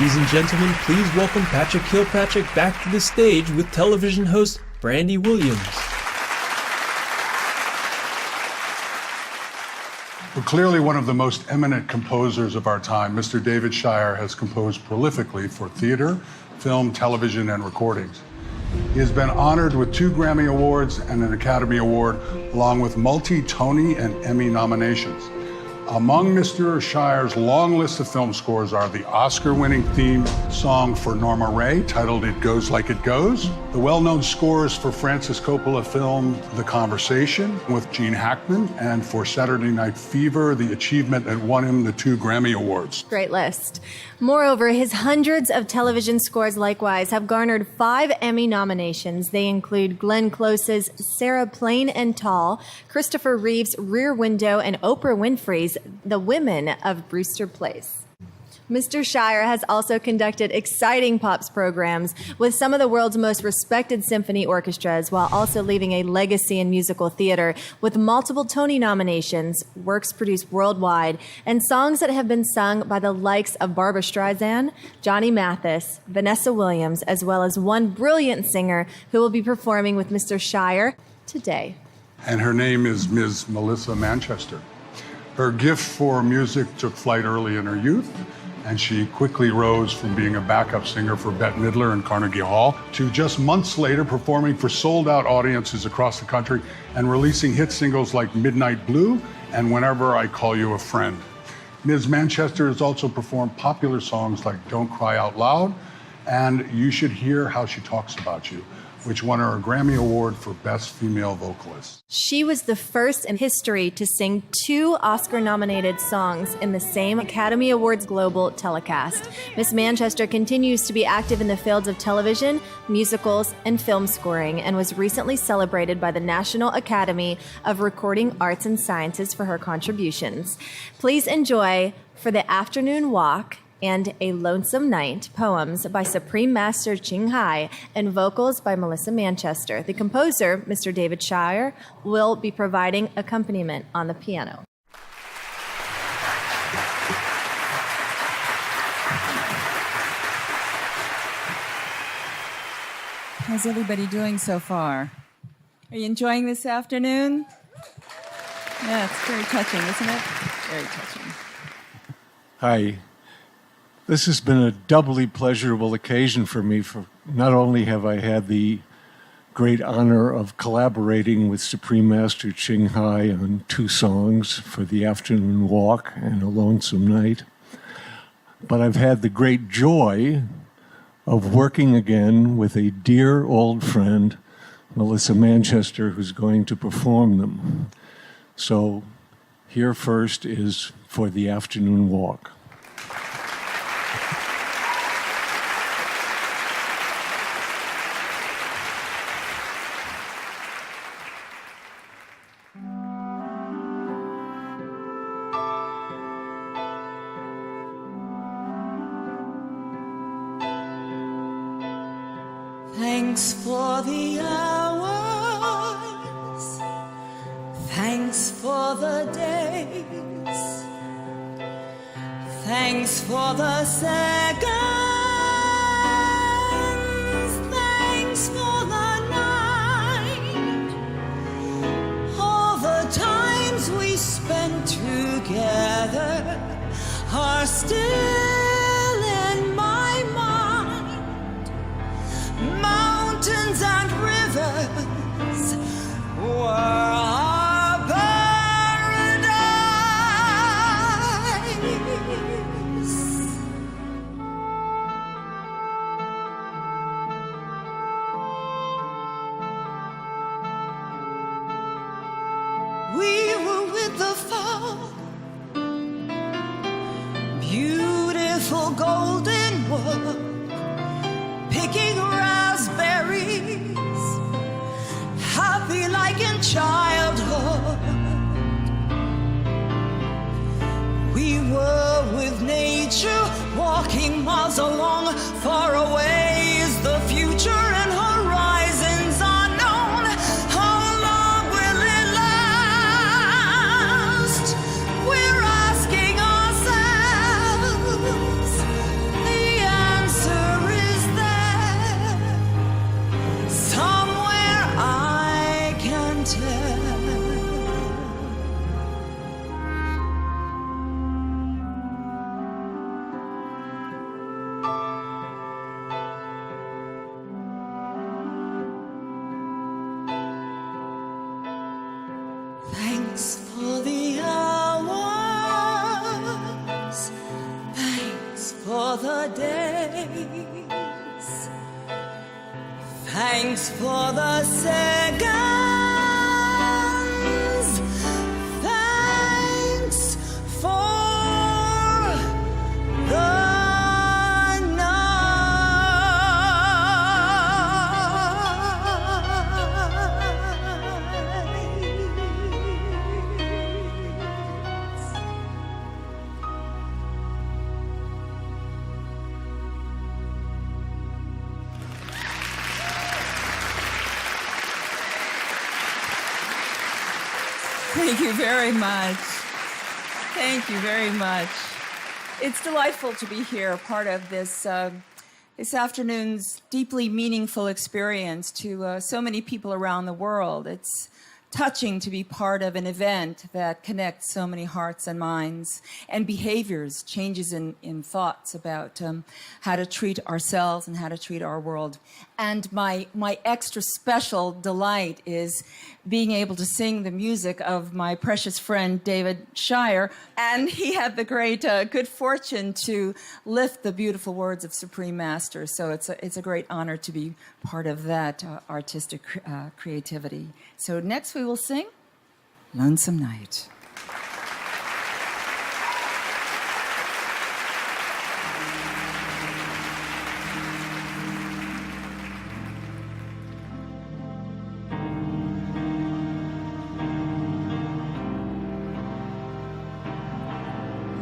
Ladies and gentlemen, please welcome Patrick Kilpatrick back to the stage with television host Brandy Williams. Well, clearly one of the most eminent composers of our time, Mr. David Shire has composed prolifically for theater, film, television, and recordings. He has been honored with 2 Grammy Awards and an Academy Award, along with multi-Tony and Emmy nominations. Among Mr. Shire's long list of film scores are the Oscar-winning theme song for Norma Ray, titled It Goes Like It Goes, the well-known scores for Francis Coppola film The Conversation with Gene Hackman, and for Saturday Night Fever, the achievement that won him the 2 Grammy Awards. Great list. Moreover, his hundreds of television scores likewise have garnered 5 Emmy nominations. They include Glenn Close's Sarah Plain and Tall, Christopher Reeve's Rear Window, and Oprah Winfrey's The Women of Brewster Place. Mr. Shire has also conducted exciting pops programs with some of the world's most respected symphony orchestras, while also leaving a legacy in musical theater with multiple Tony nominations, works produced worldwide, and songs that have been sung by the likes of Barbra Streisand, Johnny Mathis, Vanessa Williams, as well as one brilliant singer who will be performing with Mr. Shire today. And her name is Ms. Melissa Manchester. Her gift for music took flight early in her youth, and she quickly rose from being a backup singer for Bette Midler and Carnegie Hall to just months later performing for sold-out audiences across the country and releasing hit singles like Midnight Blue and Whenever I Call You a Friend. Ms. Manchester has also performed popular songs like Don't Cry Out Loud and You Should Hear How She Talks About You, which won her a Grammy Award for Best Female Vocalist. She was the first in history to sing 2 Oscar-nominated songs in the same Academy Awards Global telecast. Miss Manchester continues to be active in the fields of television, musicals, and film scoring, and was recently celebrated by the National Academy of Recording Arts and Sciences for her contributions. Please enjoy For the Afternoon Walk and A Lonesome Night, poems by Supreme Master Qinghai and vocals by Melissa Manchester. The composer, Mr. David Shire, will be providing accompaniment on the piano. How's everybody doing so far? Are you enjoying this afternoon? Yeah, it's very touching, isn't it? Very touching. Hi. This has been a doubly pleasurable occasion for me. For not only have I had the great honor of collaborating with Supreme Master Qinghai on 2 songs for The Afternoon Walk and A Lonesome Night, but I've had the great joy of working again with a dear old friend, Melissa Manchester, who's going to perform them. So here first is For the Afternoon Walk. Thanks for the hours, thanks for the days, thanks for the seconds, thanks for the night, all the times we spent together are still in my mind. Mountains and rivers were our paradise. We were with the fall, beautiful golden wood, picking raspberries, happy like in childhood. We were with nature, walking miles along. Far away is the future and horizons unknown. How long will it last? We're asking ourselves. The for the hours, thanks for the days, thanks for the seconds, thanks for the Thank you very much. Thank you very much. It's delightful to be here, part of this this afternoon's deeply meaningful experience to so many people around the world. It's touching to be part of an event that connects so many hearts and minds and behaviors, changes in thoughts about how to treat ourselves and how to treat our world. And my extra special delight is being able to sing the music of my precious friend David Shire. And he had the great good fortune to lift the beautiful words of Supreme Master. So it's a great honor to be part of that artistic creativity. So next we will sing Lonesome Night.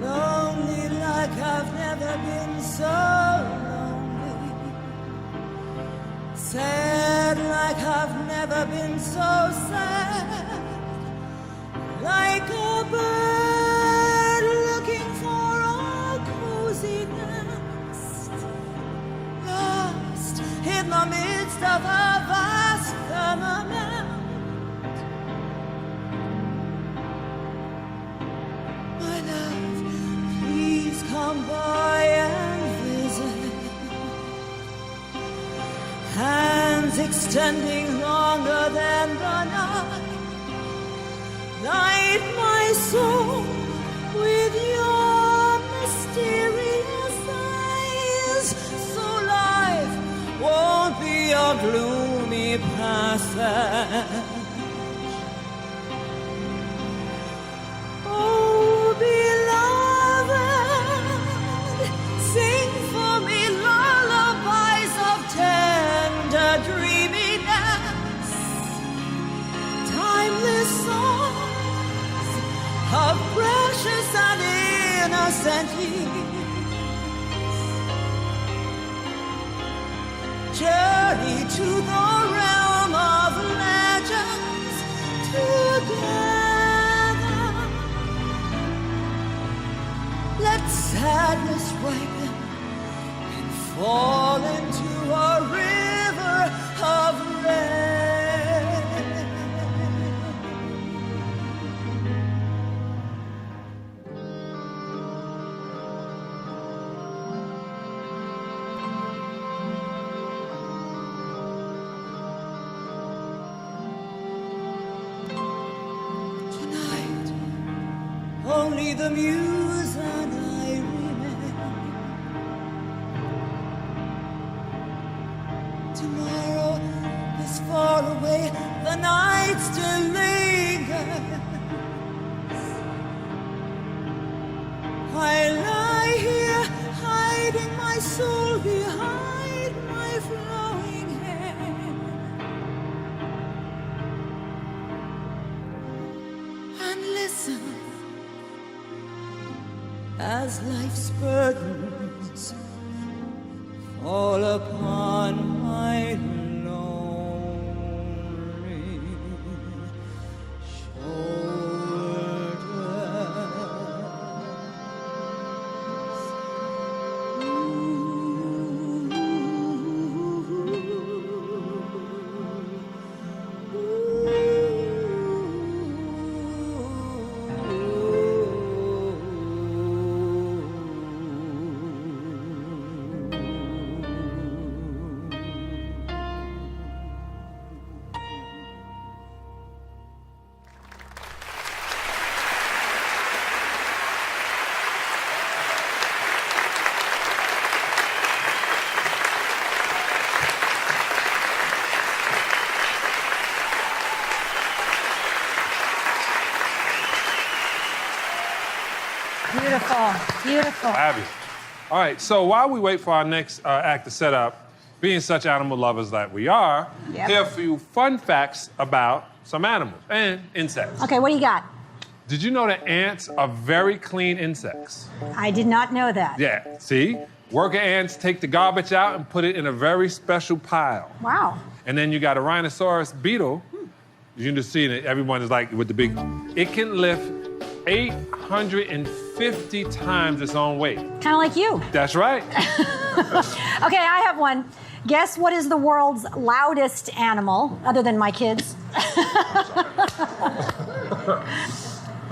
Lonely like I've never been so lonely. Sad like I've never been so sad. Like a bird looking for a cozy nest. Lost in the midst of a vast firmament. My love, please come by and visit. Hands extending longer than the night. Light my soul with your mysterious eyes, so life won't be a gloomy passage. Oh, beloved, sing for me lullabies of tender dreaminess, timeless songs of precious and innocent years. Journey to the realm of legends together. Let sadness ripen and fall into a river of red. Tonight, only the muse and I remain. Tomorrow is far away, the night still lingers. I lie here, hiding my soul behind my flowing hair. And listen as life's burdens fall upon my lonely shoulders. Beautiful, beautiful. Fabulous. All right, so while we wait for our next act to set up, being such animal lovers that we are, here are a few fun facts about some animals and insects. Okay, what do you got? Did you know that ants are very clean insects? I did not know that. Yeah, see? Worker ants take the garbage out and put it in a very special pile. Wow. And then you got a rhinoceros beetle. You can just see it, everyone is like with the big, it can lift 850 times its own weight. Kind of like you. That's right. Okay, I have one. Guess what is the world's loudest animal, other than my kids?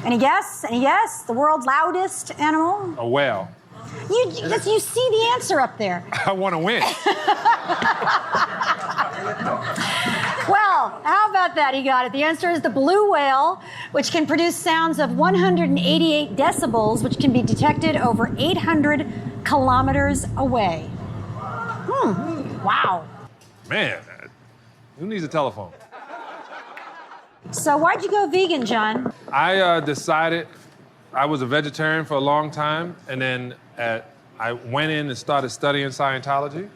Any guess? Any guess? The world's loudest animal? A whale. You see the answer up there. I want to win. Well, how about that? He got it. The answer is the blue whale, which can produce sounds of 188 decibels, which can be detected over 800 kilometers away. Wow. Man, who needs a telephone? So why'd you go vegan, John? I decided I was a vegetarian for a long time, and then I went in and started studying Scientology,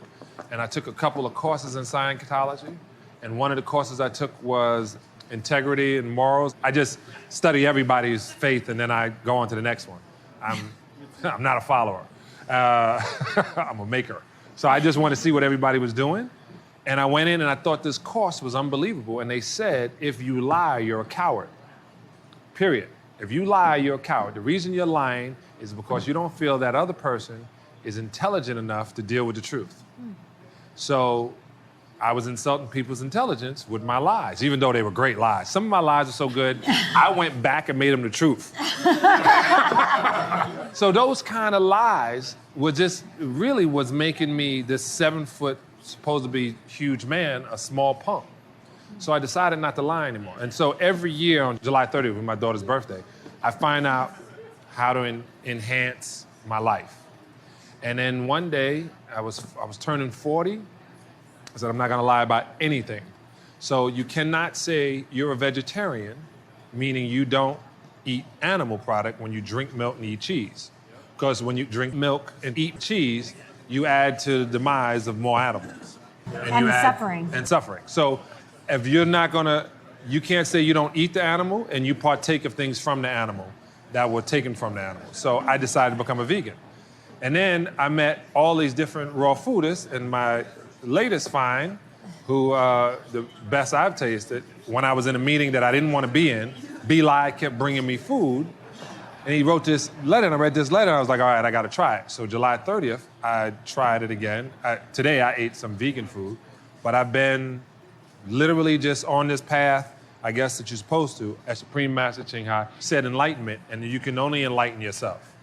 and I took a couple of courses in Scientology, and one of the courses I took was integrity and morals. I just study everybody's faith, and then I go on to the next one. I'm not a follower. I'm a maker. So I just wanted to see what everybody was doing. And I went in and I thought this course was unbelievable. And they said, if you lie, you're a coward. Period. If you lie, you're a coward. The reason you're lying is because you don't feel that other person is intelligent enough to deal with the truth. So I was insulting people's intelligence with my lies, even though they were great lies. Some of my lies are so good, I went back and made them the truth. So those kind of lies were just really was making me this 7 foot, supposed to be huge man, a small punk. So I decided not to lie anymore. And so every year on July 30th, when my daughter's birthday, I find out how to enhance my life. And then one day, I was turning 40. I said, I'm not gonna lie about anything. So you cannot say you're a vegetarian, meaning you don't eat animal product when you drink milk and eat cheese. Because when you drink milk and eat cheese, you add to the demise of more animals. And suffering. And suffering. So if you're not gonna, you can't say you don't eat the animal and you partake of things from the animal that were taken from the animal. So I decided to become a vegan. And then I met all these different raw foodists, and my latest find, who the best I've tasted, when I was in a meeting that I didn't want to be in, Beli kept bringing me food, and he wrote this letter, and I read this letter, and I was like, all right, I got to try it. So July 30th, I tried it again. Today I ate some vegan food, but I've been literally just on this path, I guess that you're supposed to, as Supreme Master Ching-Hai said, enlightenment, and you can only enlighten yourself.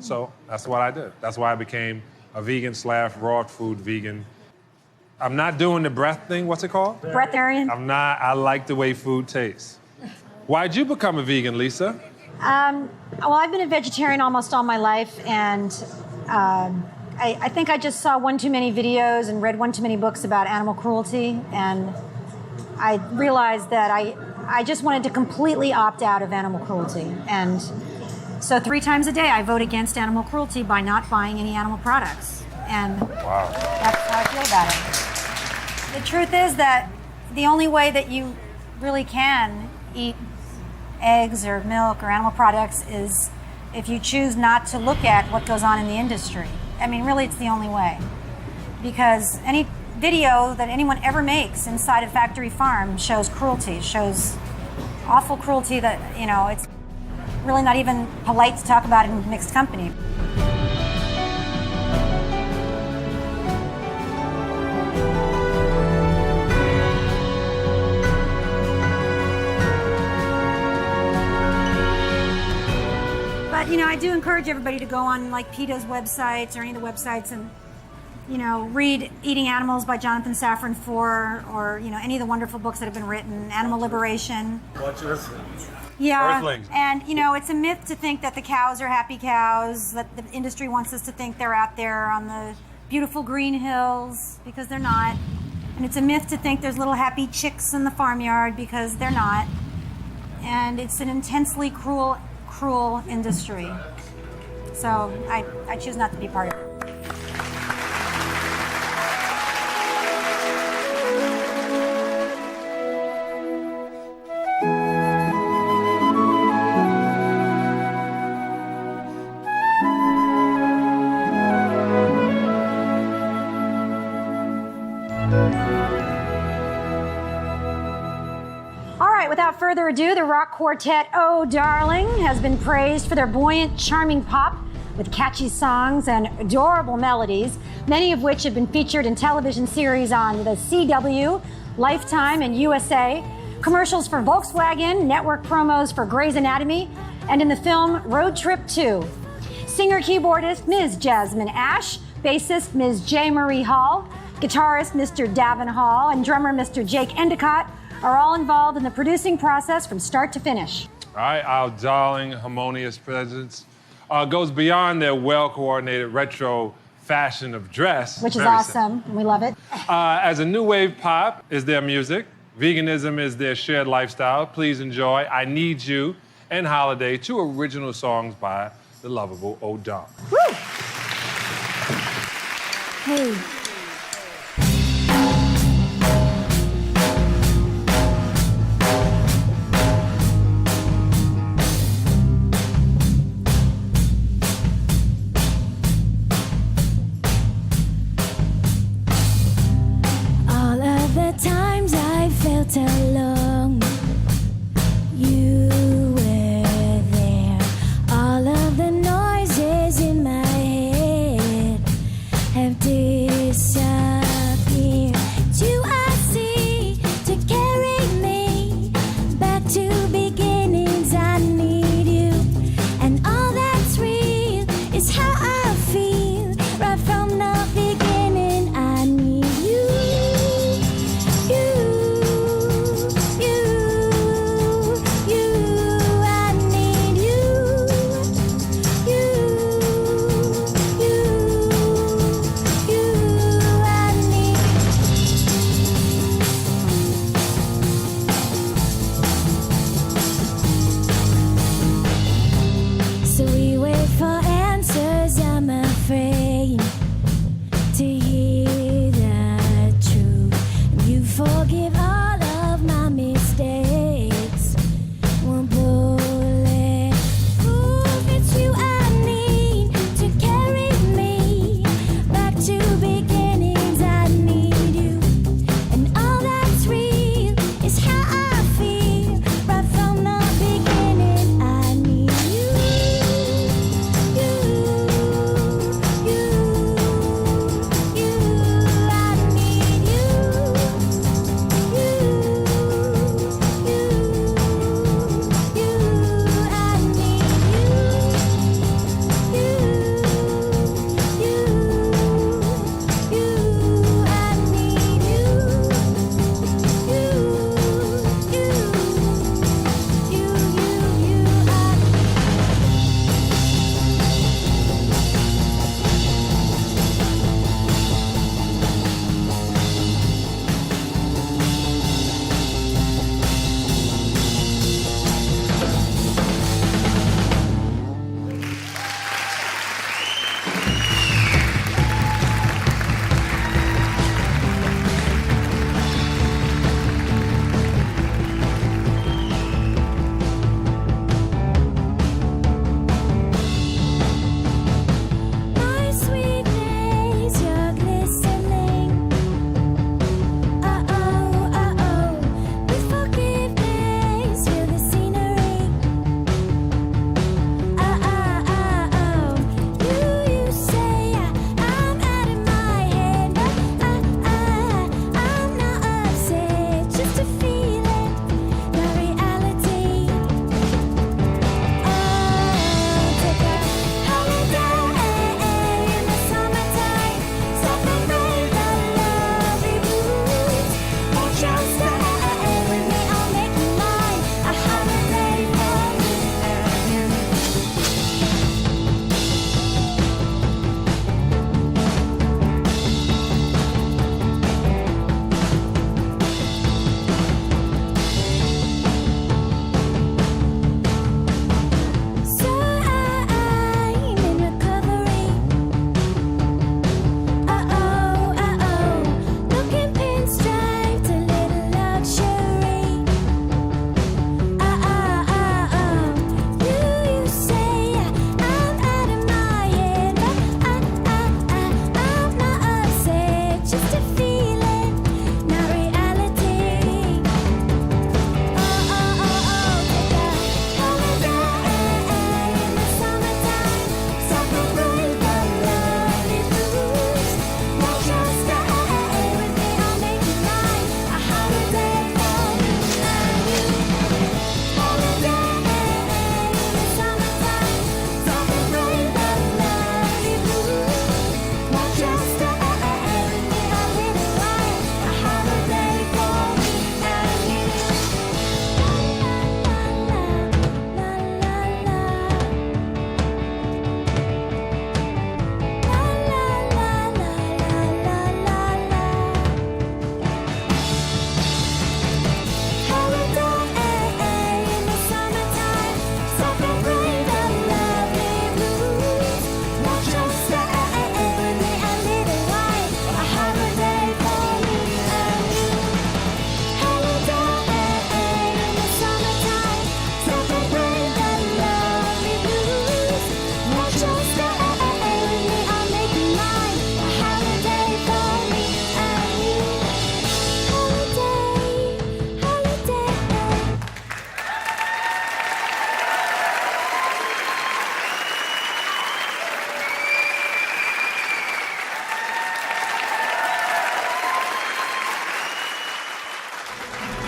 So that's what I did. That's why I became a vegan / raw food vegan. I'm not doing the breath thing. What's it called? Breatharian? I'm not. I like the way food tastes. Why'd you become a vegan, Lisa? Well, I've been a vegetarian almost all my life, and I think I just saw one too many videos and read one too many books about animal cruelty, and I realized that I just wanted to completely opt out of animal cruelty. And so 3 times a day I vote against animal cruelty by not buying any animal products. And Wow. that's how I feel about it. The truth is that the only way that you really can eat eggs or milk or animal products is if you choose not to look at what goes on in the industry. I mean, really, it's the only way. Because any video that anyone ever makes inside a factory farm shows cruelty, shows awful cruelty that, you know, it's really not even polite to talk about in mixed company. But, you know, I do encourage everybody to go on like PETA's websites or any of the websites and, you know, read Eating Animals by Jonathan Safran Foer, or, you know, any of the wonderful books that have been written, Animal Liberation. Watch this. Yeah, Earthlings. and you know, it's a myth to think that the cows are happy cows, that the industry wants us to think they're out there on the beautiful green hills, because they're not. And it's a myth to think there's little happy chicks in the farmyard, because they're not. And it's an intensely cruel industry. So I choose not to be part of it. Without further ado, the rock quartet Oh Darling has been praised for their buoyant, charming pop with catchy songs and adorable melodies, many of which have been featured in television series on the CW, Lifetime, and USA, commercials for Volkswagen, network promos for Grey's Anatomy, and in the film Road Trip 2. Singer-keyboardist Ms. Jasmine Ash, bassist Ms. J. Marie Hall, guitarist Mr. Davin Hall, and drummer Mr. Jake Endicott are all involved in the producing process from start to finish. All right, our darling, harmonious presence goes beyond their well-coordinated retro fashion of dress. Which is awesome, and we love it. As a new wave pop is their music. Veganism is their shared lifestyle. Please enjoy I Need You and Holiday, two original songs by the lovable Oh Darling. Woo! Hey. Along, you were there. All of the noises in my head have disappeared.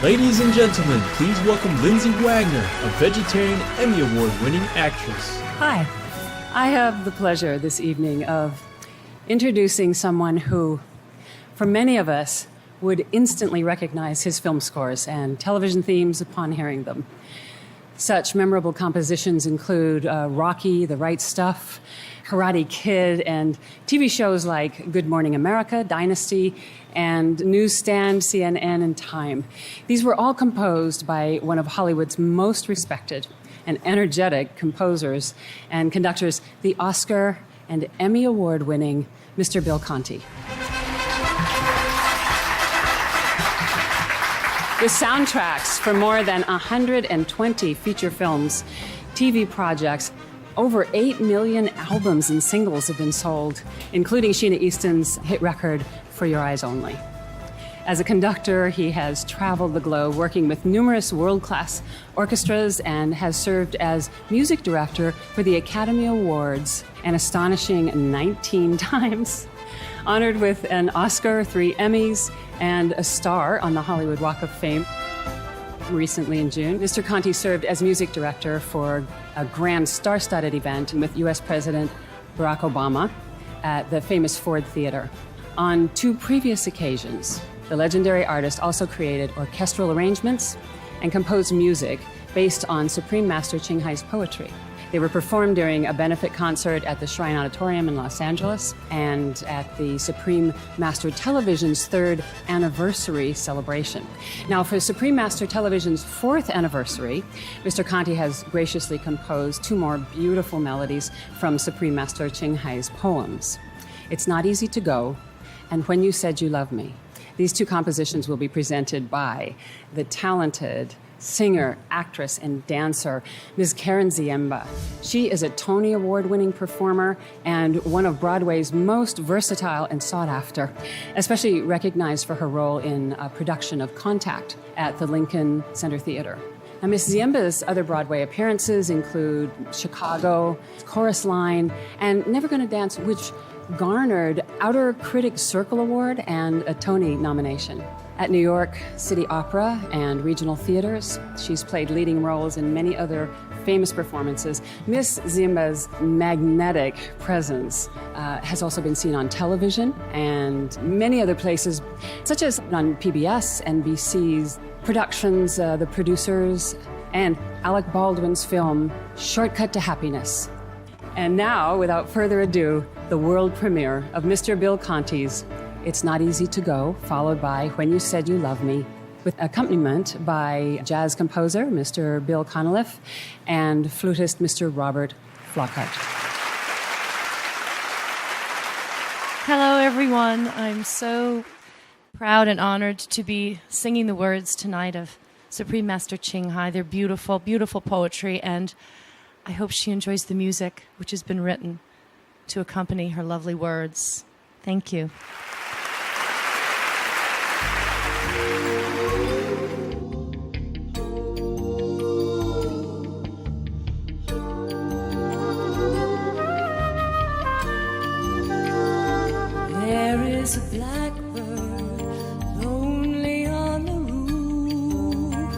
Ladies and gentlemen, please welcome Lindsay Wagner, a vegetarian Emmy Award-winning actress. Hi. I have the pleasure this evening of introducing someone who, for many of us, would instantly recognize his film scores and television themes upon hearing them. Such memorable compositions include Rocky, The Right Stuff, Karate Kid, and TV shows like Good Morning America, Dynasty, and Newsstand, CNN, and Time. These were all composed by one of Hollywood's most respected and energetic composers and conductors, the Oscar and Emmy Award-winning Mr. Bill Conti. With soundtracks for more than 120 feature films, TV projects, over 8 million albums and singles have been sold, including Sheena Easton's hit record, For Your Eyes Only. As a conductor, he has traveled the globe working with numerous world-class orchestras and has served as music director for the Academy Awards an astonishing 19 times. Honored with an Oscar, 3 Emmys, and a star on the Hollywood Walk of Fame. Recently in June, Mr. Conti served as music director for a grand star-studded event with U.S. President Barack Obama at the famous Ford Theater. On 2 previous occasions, the legendary artist also created orchestral arrangements and composed music based on Supreme Master Ching Hai's poetry. They were performed during a benefit concert at the Shrine Auditorium in Los Angeles and at the Supreme Master Television's 3rd anniversary celebration. Now, for Supreme Master Television's 4th anniversary, Mr. Conti has graciously composed 2 more beautiful melodies from Supreme Master Ching Hai's poems, It's Not Easy to Go and When You Said You Love Me. These 2 compositions will be presented by the talented singer, actress, and dancer, Ms. Karen Ziemba. She is a Tony Award-winning performer and one of Broadway's most versatile and sought after, especially recognized for her role in a production of Contact at the Lincoln Center Theater. Now, Ms. Ziemba's other Broadway appearances include Chicago, Chorus Line, and Never Gonna Dance, which garnered Outer Critics Circle Award and a Tony nomination. At New York City Opera and regional theaters, she's played leading roles in many other famous performances. Miss Ziemba's magnetic presence has also been seen on television and many other places, such as on PBS, NBC's productions, The Producers, and Alec Baldwin's film Shortcut to Happiness. And now, without further ado, the world premiere of Mr. Bill Conti's It's Not Easy to Go, followed by When You Said You Love Me, with accompaniment by jazz composer Mr. Bill Connolliff and flutist Mr. Robert Flockhart. Hello, everyone. I'm so proud and honored to be singing the words tonight of Supreme Master Ching Hai. They're beautiful, beautiful poetry, and I hope she enjoys the music which has been written to accompany her lovely words. Thank you. There is a blackbird lonely on the roof.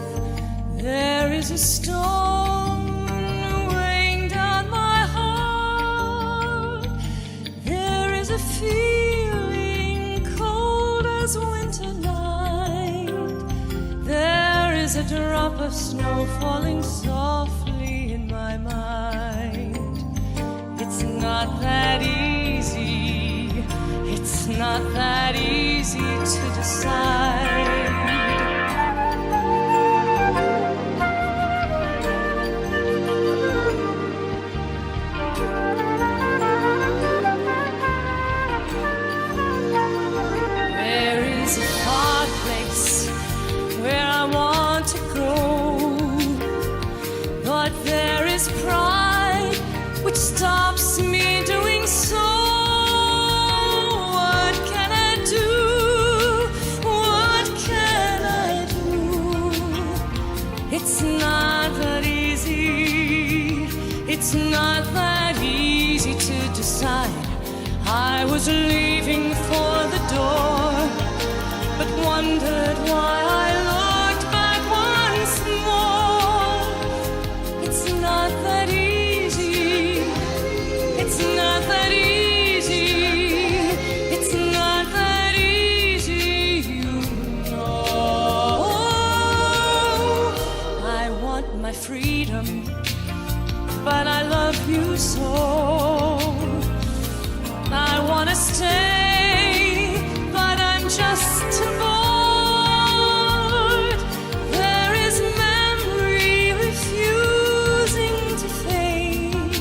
There is a stone weighing down my heart. There is a feeling cold as winter night. There is a drop of snow falling softly in my mind. It's not that easy. It's not that easy to decide. There is a far place where I want to go, but there is pride which stops me doing so. It's not that easy. It's not that easy to decide. I was leaving for the door, but wondered why I looked back. not that easy. It's not that easy. It's not that easy, you know. I want my freedom, but I love you so. I want to stay, but I'm just too bored. There is memory refusing to fade.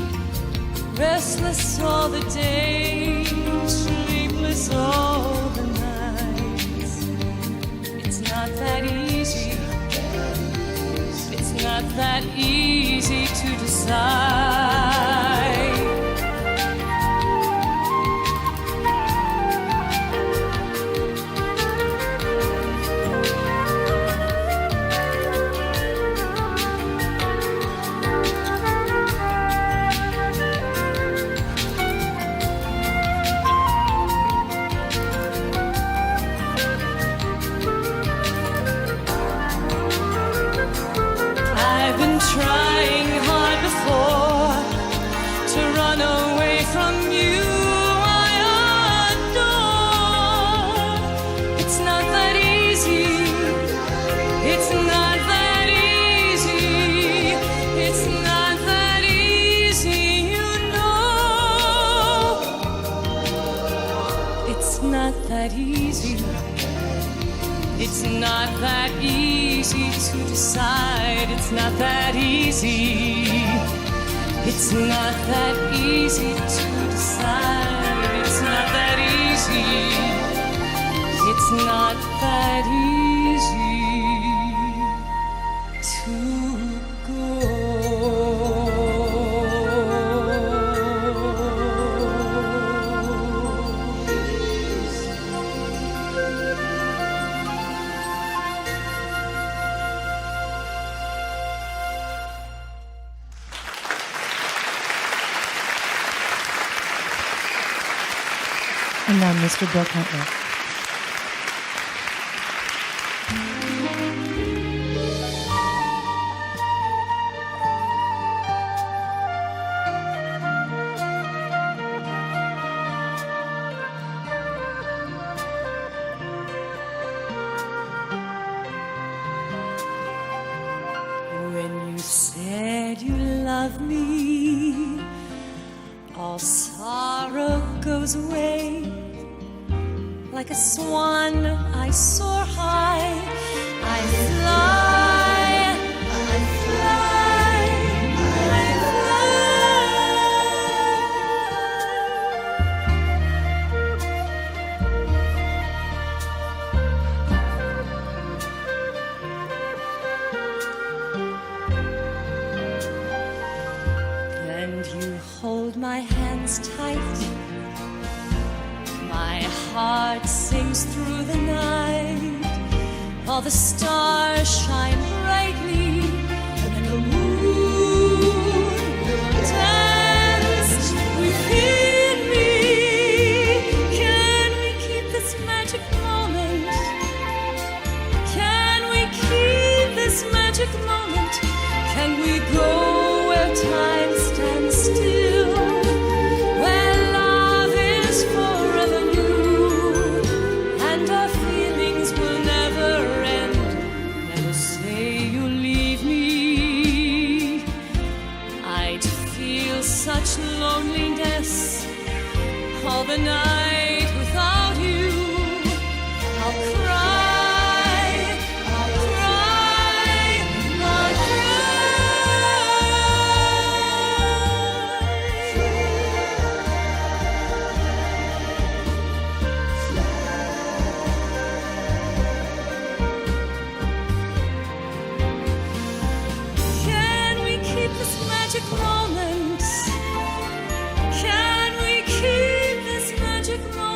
Restless all the days, sleepless all the nights. It's not that easy. It's not that easy to decide. I've been trying hard before to run away from you I adore. It's not that easy. It's not that easy. It's not that easy, you know. It's not that easy. It's not that easy to decide. It's not that easy. It's not that easy to decide. It's not that easy. It's not that easy to And now Mr. Bill Cutler. When you said you love me, all sorrow goes away. Like a swan, I soar high. I fly, I fly, I fly. And you hold my hands tight. My heart sings through the night. All the stars shine brightly, and the moon will dance within me. Can we keep this magic moment? Can we keep this magic moment? Can we go where time stands still? Where love is forever new, and our feelings will never end. Never say you'll leave me. I'd feel such loneliness all the night without you. I'll cry, I'll cry, I'll Can we keep this magic moment? Can we keep this magic moment?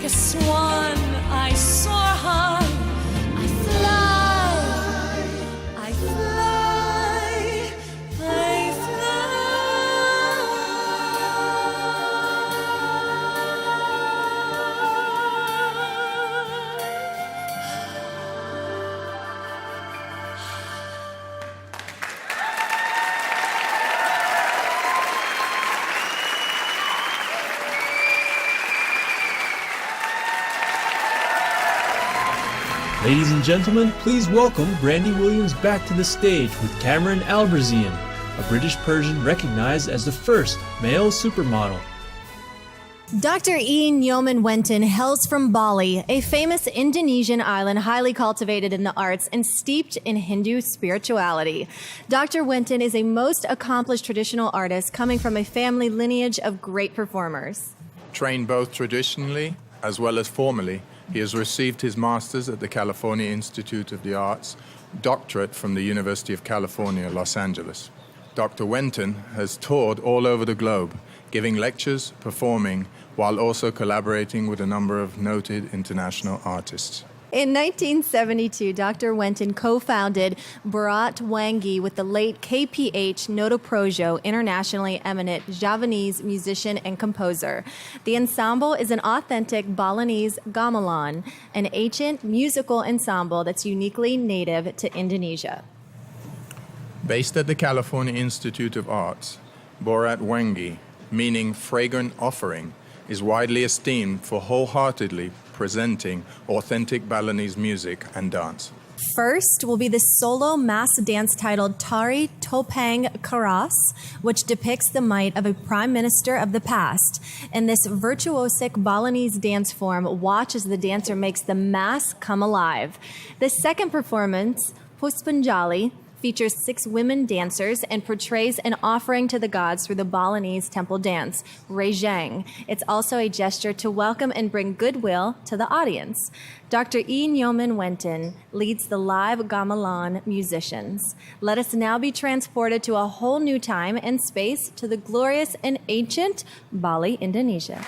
Like a swan, I soar high. I fly. I fly. I fly. Ladies and gentlemen, please welcome Brandy Williams back to the stage with Cameron Alberzian, a British Persian recognized as the first male supermodel. Dr. Ian Nyoman Wenton hails from Bali, a famous Indonesian island highly cultivated in the arts and steeped in Hindu spirituality. Dr. Wenton is a most accomplished traditional artist coming from a family lineage of great performers. Trained both traditionally as well as formally, he has received his master's at the California Institute of the Arts, doctorate from the University of California, Los Angeles. Dr. Wenton has toured all over the globe, giving lectures, performing, while also collaborating with a number of noted international artists. In 1972, Dr. Wenton co-founded Bharat Wangi with the late KPH Notoprojo, internationally eminent Javanese musician and composer. The ensemble is an authentic Balinese gamelan, an ancient musical ensemble that's uniquely native to Indonesia. Based at the California Institute of Arts, Bharat Wangi, meaning fragrant offering, is widely esteemed for wholeheartedly presenting authentic Balinese music and dance. First will be the solo mass dance titled Tari Topeng Karas, which depicts the might of a prime minister of the past. In this virtuosic Balinese dance form, watch as the dancer makes the mass come alive. The second performance, Puspanjali, features 6 women dancers and portrays an offering to the gods through the Balinese temple dance, Rejang. It's also a gesture to welcome and bring goodwill to the audience. Dr. Ian Nyoman Wenton leads the live gamelan musicians. Let us now be transported to a whole new time and space to the glorious and ancient Bali, Indonesia.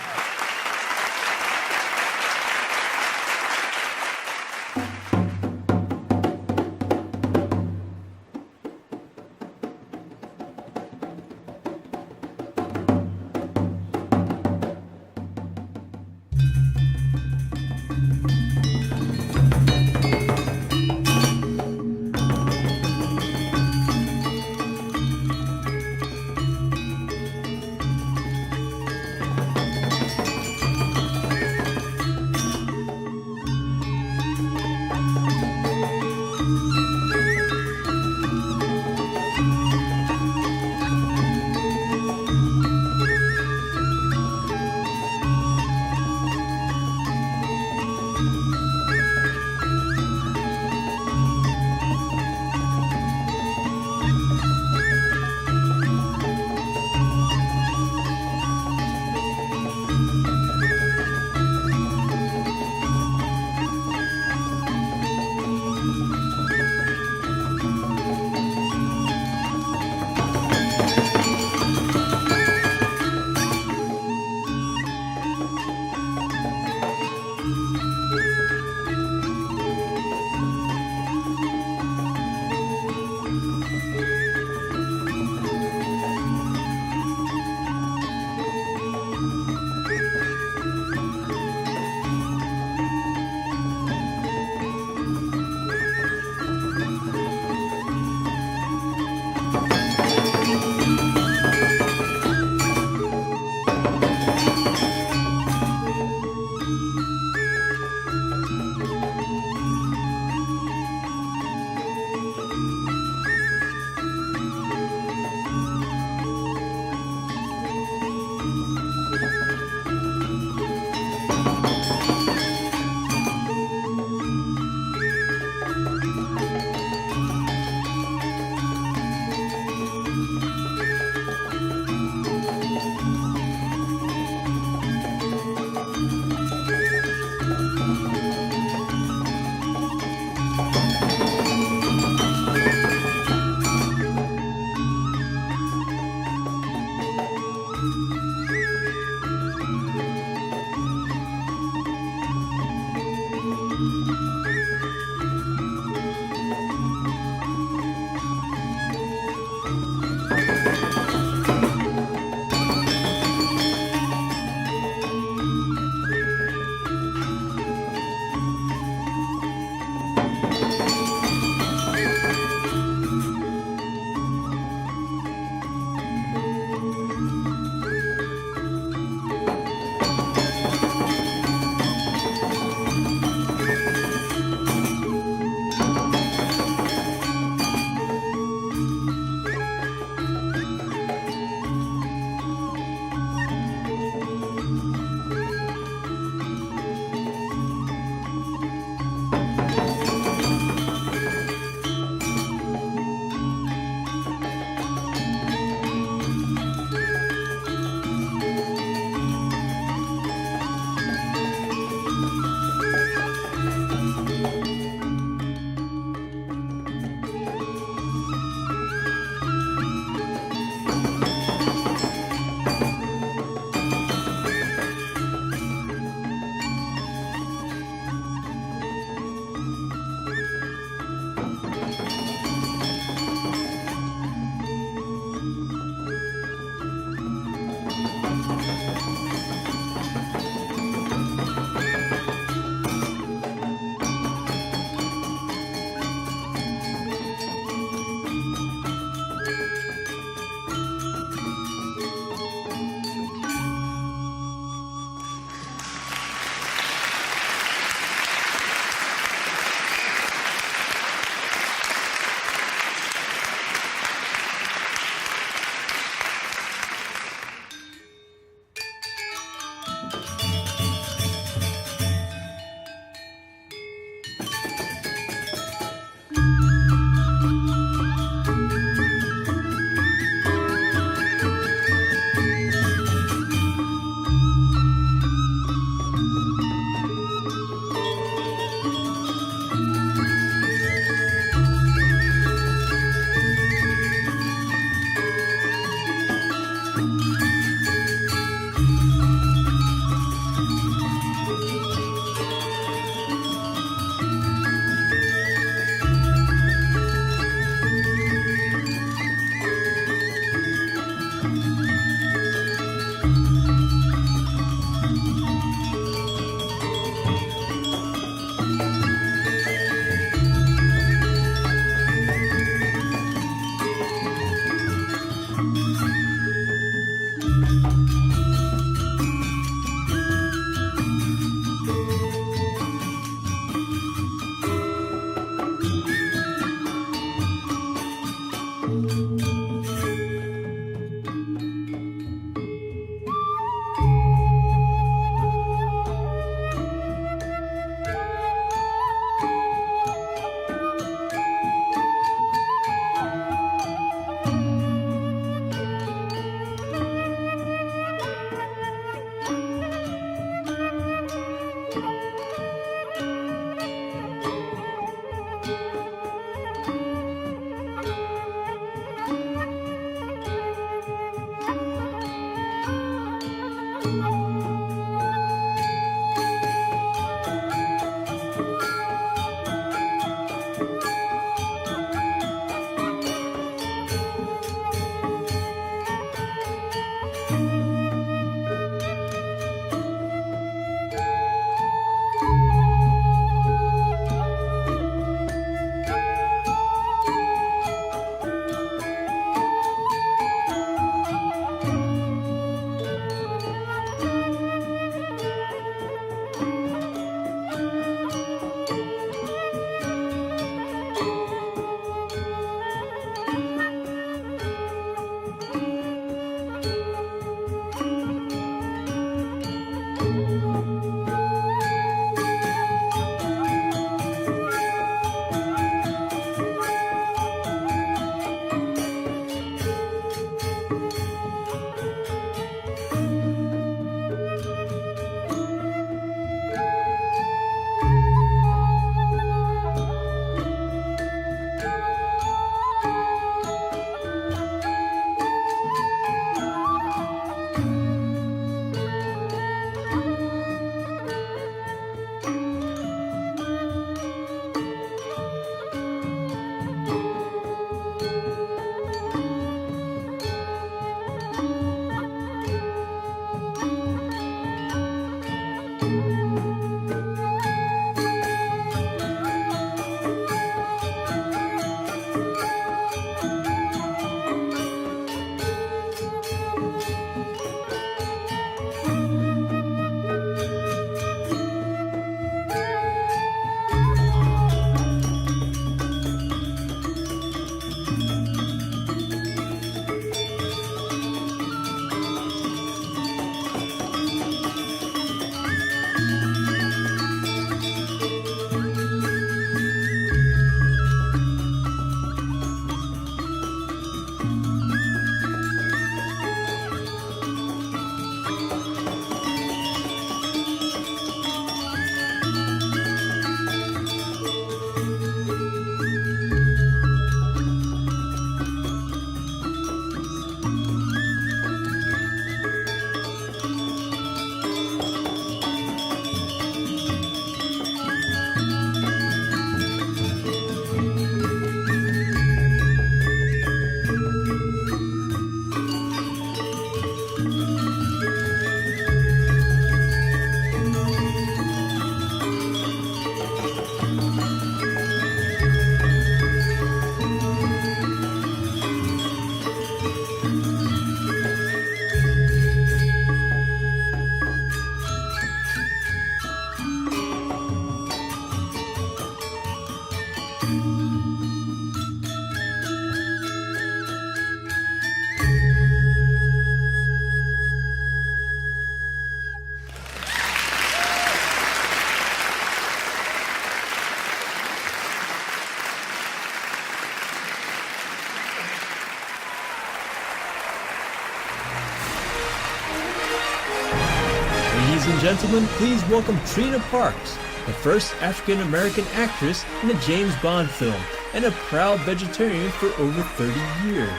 Ladies and gentlemen, please welcome Trina Parks, the first African-American actress in a James Bond film and a proud vegetarian for over 30 years.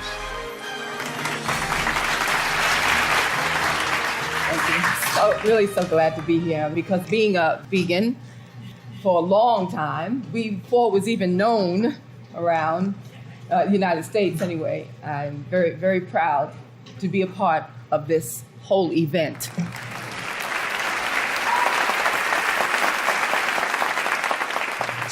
Really so glad to be here because being a vegan for a long time, before it was even known around the United States anyway, I'm very, very proud to be a part of this whole event.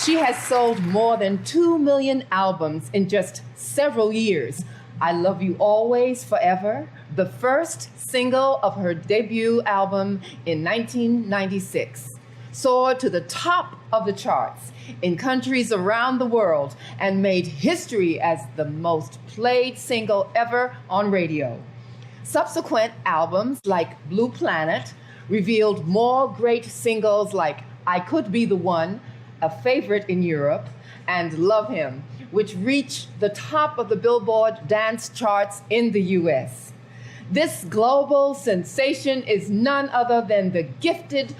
She has sold more than 2 million albums in just several years. I Love You Always Forever, the first single of her debut album in 1996, soared to the top of the charts in countries around the world and made history as the most played single ever on radio. Subsequent albums like Blue Planet revealed more great singles like I Could Be the One, a favorite in Europe, and Love Him, which reached the top of the Billboard dance charts in the US. This global sensation is none other than the gifted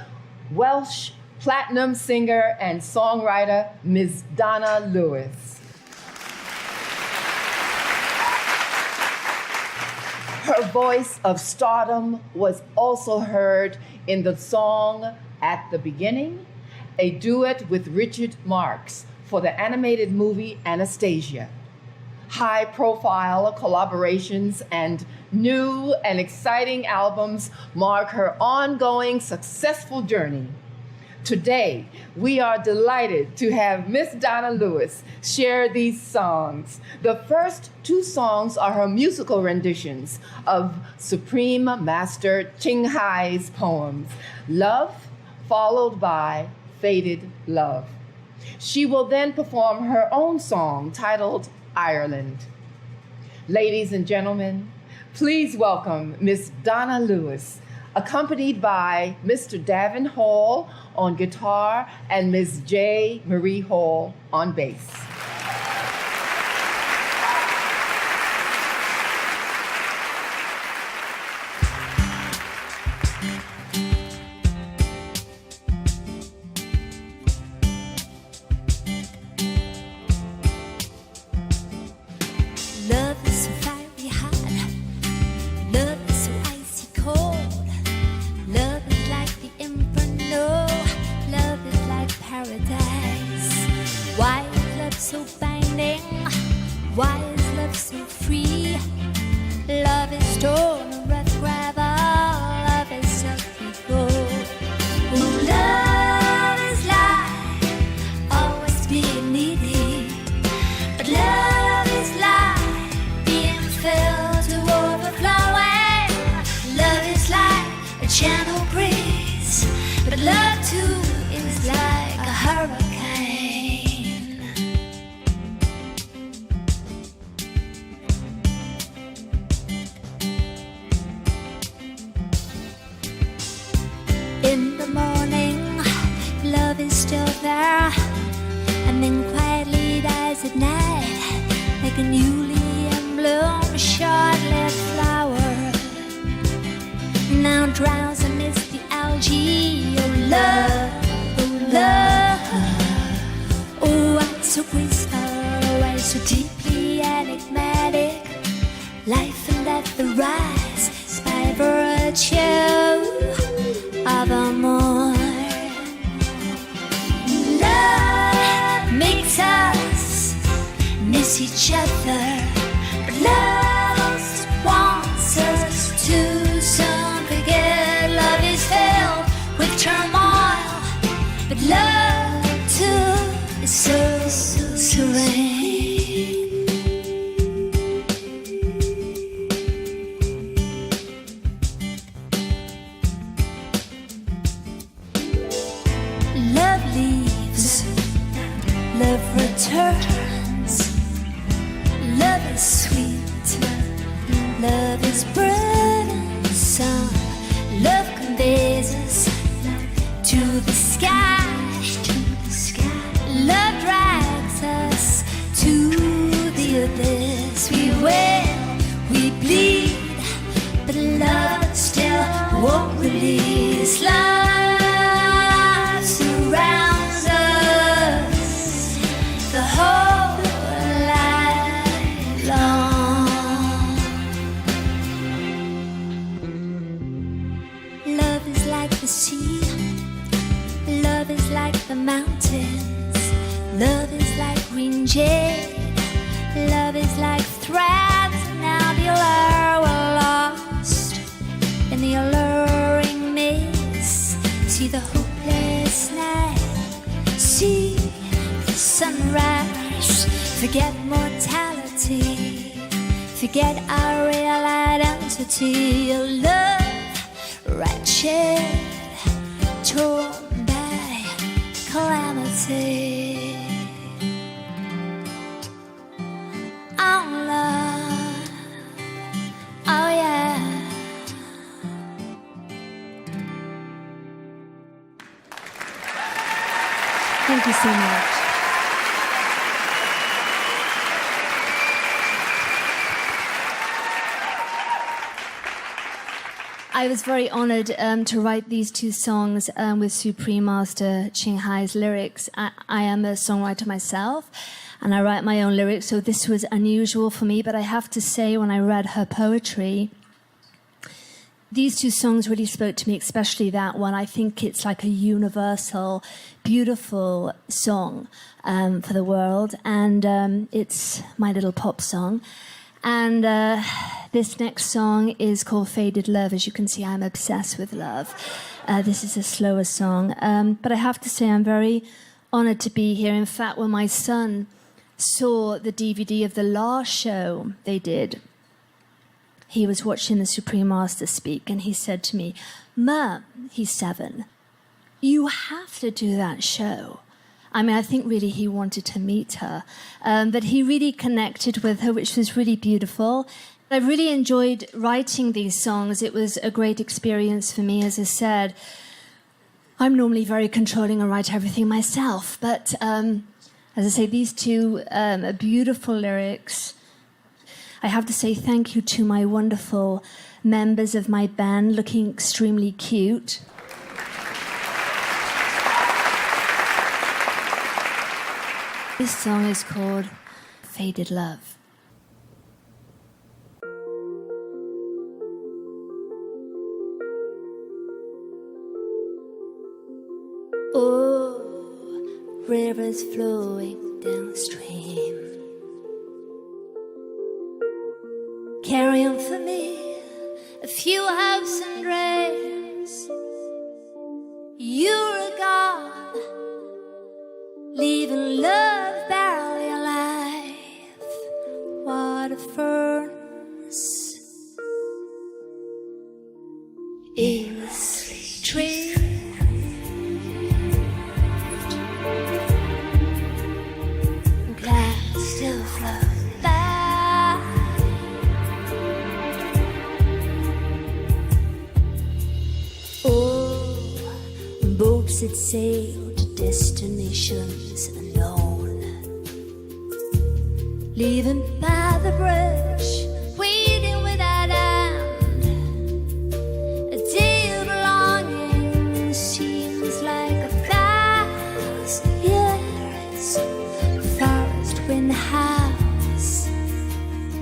Welsh platinum singer and songwriter, Ms. Donna Lewis. Her voice of stardom was also heard in the song At the Beginning, a duet with Richard Marx for the animated movie Anastasia. High-profile collaborations and new and exciting albums mark her ongoing successful journey. Today, we are delighted to have Miss Donna Lewis share these songs. The first two songs are her musical renditions of Supreme Master Ching Hai's poems, Love, followed by Faded Love. She will then perform her own song titled Ireland. Ladies and gentlemen, please welcome Miss Donna Lewis, accompanied by Mr. Davin Hall on guitar and Ms. J. Marie Hall on bass. Love is so fiery hot. Love is so icy cold. Love is like the inferno. Love is like paradise. Why is love so binding? Why is love so free? Love is stone and rough gravel. Love is silky gold. Oh, love is like always being needy. But love is like being filled to overflowing. Love is like a gentle breeze, but love too is like a hurricane. In the morning, love is still there, and then quietly dies at night, like a newly in bloom short-lived flower. Now drowns amidst the algae. Oh love, oh love. Oh, why so graceful, why so deeply enigmatic? Life and death arise by virtue of amor. Love makes us miss each other, but love also wants us to soon forget. Love is filled with turmoil, but love too is so serene. Love leaves, love returns. the sea. Love is like the mountains. Love is like green jade. Love is like threads. Now the allure we're lost in the alluring maze. See the hopelessness. See the sunrise. Forget mortality. Forget our real identity. Love, wretched, torn by calamity. Oh, love, oh yeah. Thank you so much. I was very honored to write these two songs with Supreme Master Ching Hai's lyrics. I am a songwriter myself, and I write my own lyrics, so this was unusual for me. But I have to say, when I read her poetry, these two songs really spoke to me, especially that one. I think it's like a universal, beautiful song for the world, and it's my little pop song. And this next song is called Faded Love. As you can see, I'm obsessed with love. This is a slower song. But I have to say, I'm very honored to be here. In fact, when my son saw the DVD of the last show they did, he was watching the Supreme Master speak, and he said to me, "Mom," he's 7, "you have to do that show." I mean, I think really he wanted to meet her, but he really connected with her, which was really beautiful. I really enjoyed writing these songs. It was a great experience for me. As I said, I'm normally very controlling and write everything myself, but as I say, these two are beautiful lyrics. I have to say thank you to my wonderful members of my band, looking extremely cute. This song is called Faded Love. Oh, rivers flowing downstream, carry on for me a few hopes and dreams. You're gone, leaving love barely alive. What a furnace is tree. Clouds still float by. Oh, boats that sail to destinations unknown, leaving by the bridge, waiting without end. A day of longing seems like 1,000 years. Forest wind house,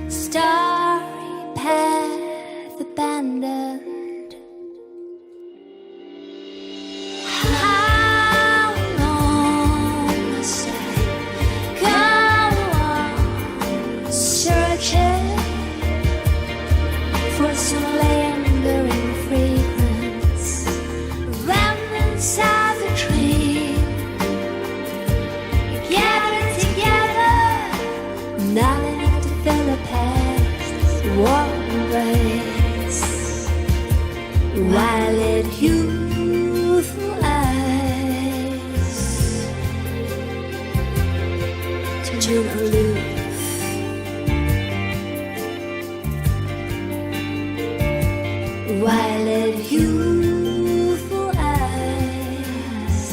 starry path abandoned. How long must I go on searching for some lingering fragrance, remnants of the dream? Gathered together, not enough to fill a past warm embrace, while it youthful eyes turn aloof. While it youthful eyes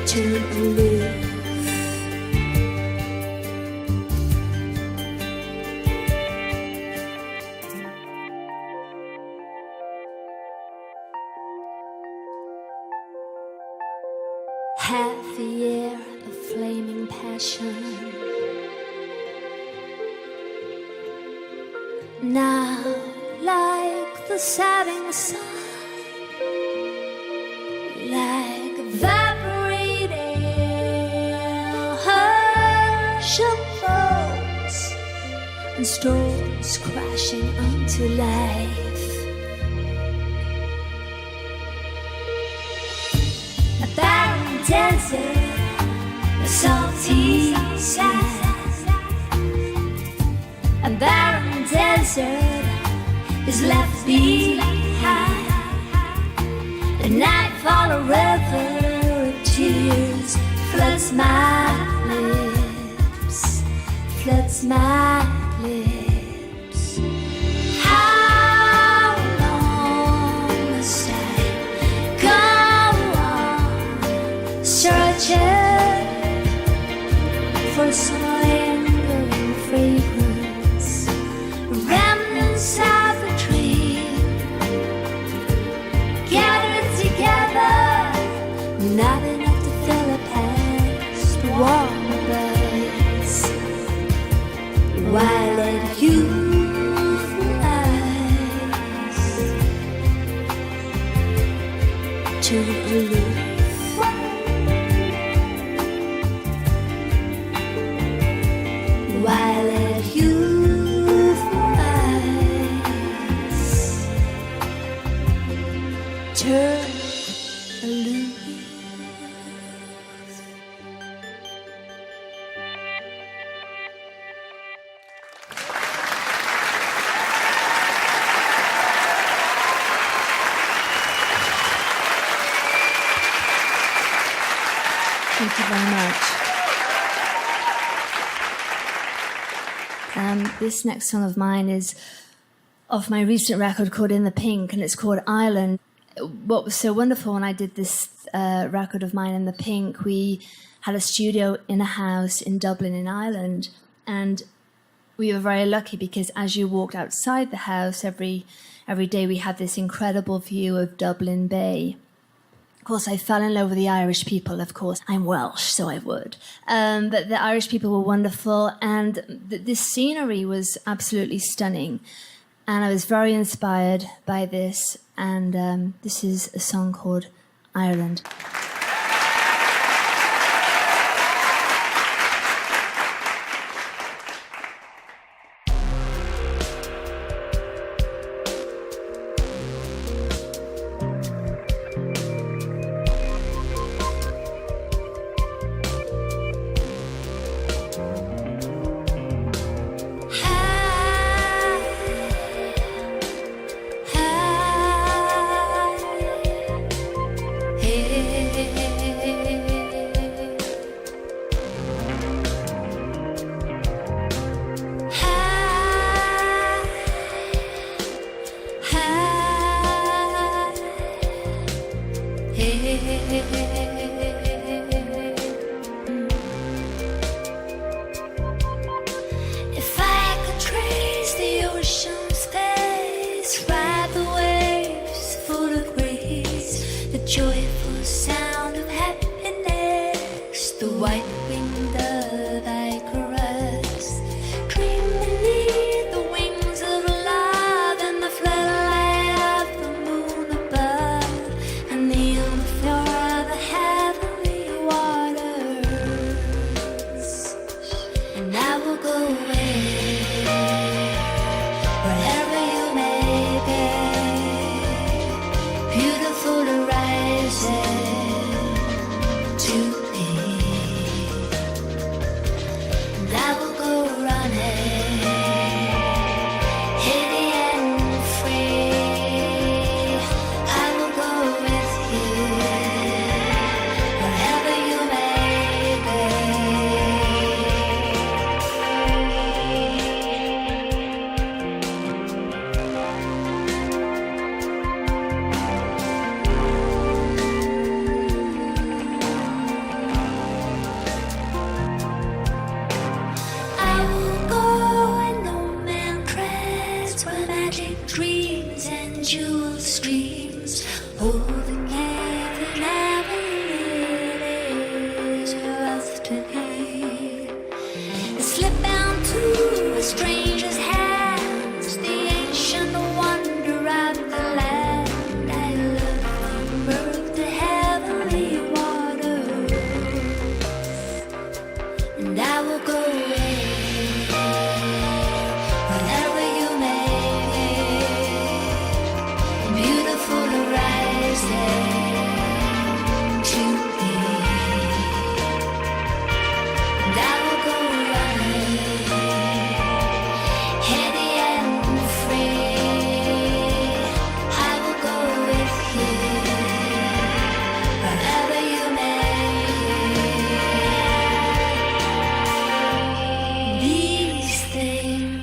turn aloof. Half a year of flaming passion, now like the setting sun, like evaporating ocean flows and storms crashing onto life. A barren desert, a salty sand, a barren desert is left behind. The nightfall, a river of tears floods my lips, floods my lips. How long must I go on searching for some lingering fragrance, remnants of a dream gathered together, not enough to fill a past warm place. While it youthful eyes to aloof. While it youthful eyes turn aloof. Thank you very much. This next song of mine is off my recent record called In the Pink, and it's called Ireland. What was so wonderful when I did this record of mine, In the Pink, we had a studio in a house in Dublin in Ireland, and we were very lucky because as you walked outside the house every day, we had this incredible view of Dublin Bay. Of course, I fell in love with the Irish people. Of course, I'm Welsh, so I would. But the Irish people were wonderful, and this scenery was absolutely stunning. And I was very inspired by this, and this is a song called Ireland. Hey,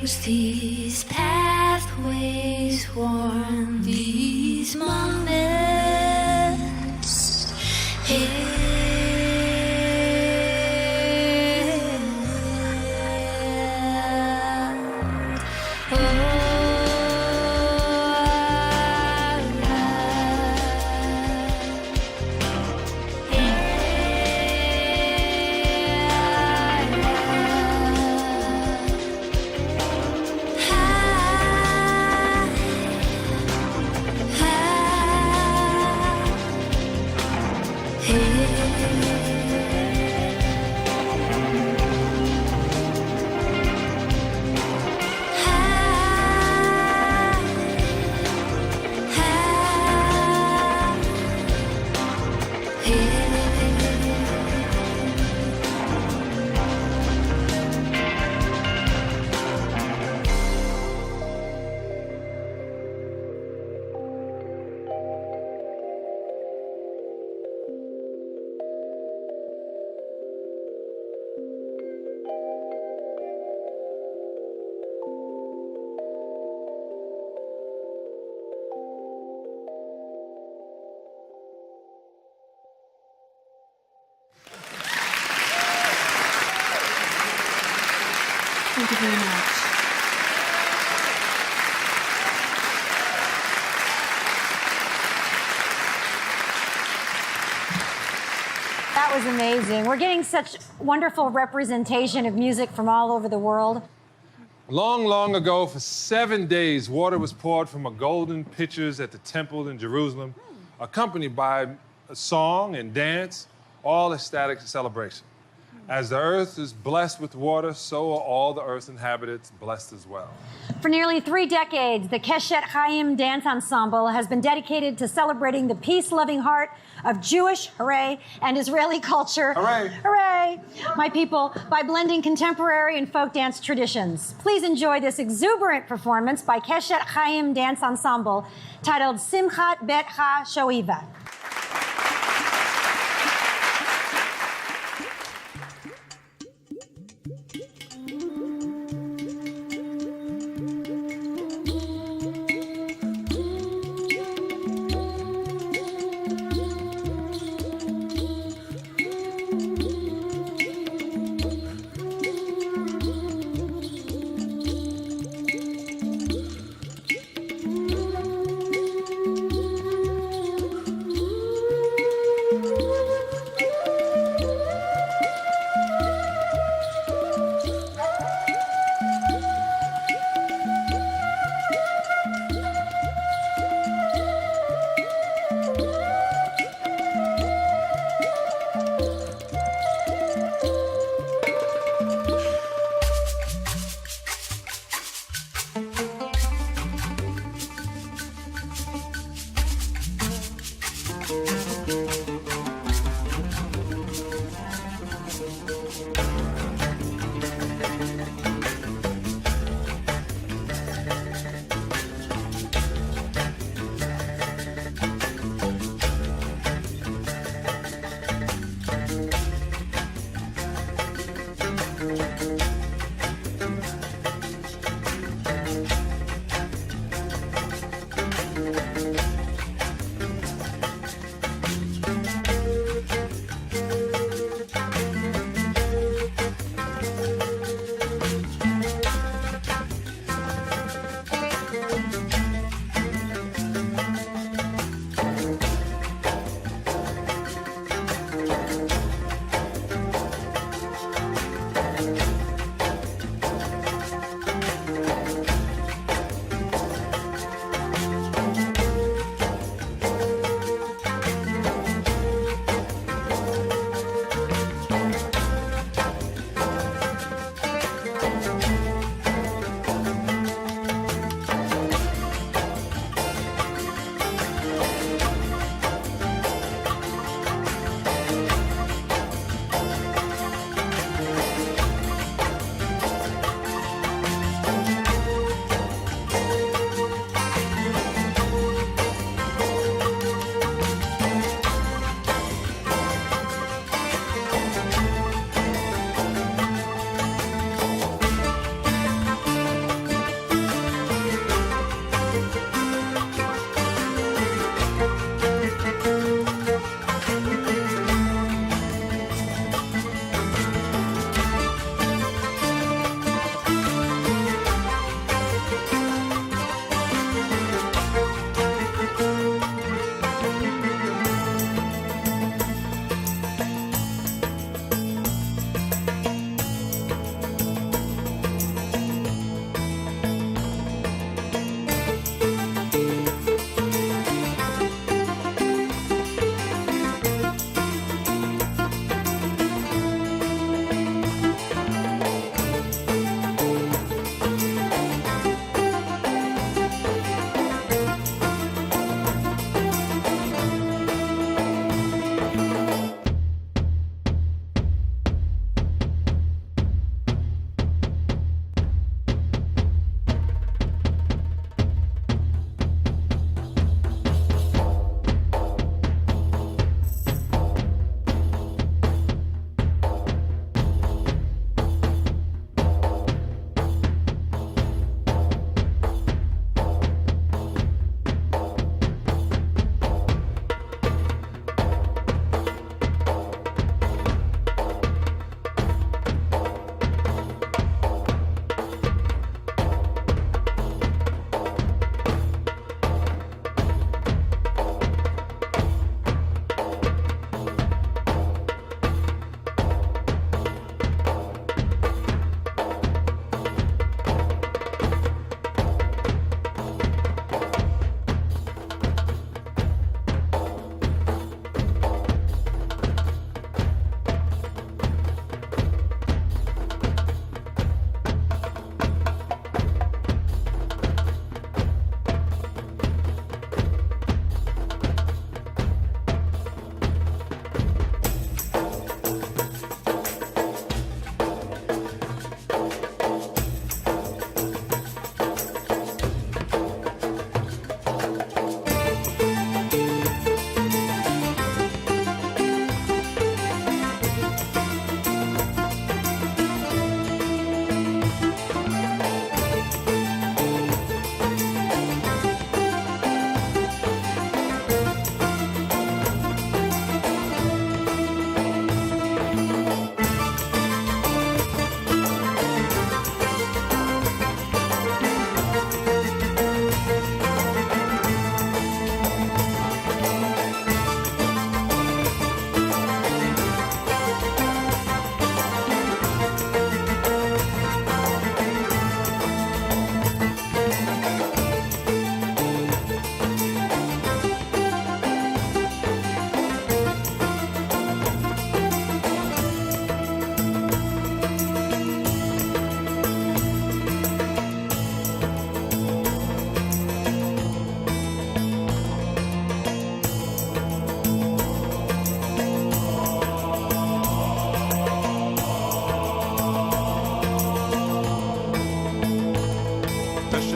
shows these pathways warm these moments. Thank you very much. That was amazing. We're getting such wonderful representation of music from all over the world. Long, long ago, for 7 days, water was poured from a golden pitchers at the temple in Jerusalem, accompanied by a song and dance, all ecstatic celebration. As the earth is blessed with water, so are all the earth's inhabitants blessed as well. For nearly 3 decades, the Keshet Chaim Dance Ensemble has been dedicated to celebrating the peace-loving heart of Jewish, hooray, and Israeli culture. Hooray! Hooray! My people, by blending contemporary and folk dance traditions. Please enjoy this exuberant performance by Keshet Chaim Dance Ensemble titled Simchat Bet Ha Shoiva.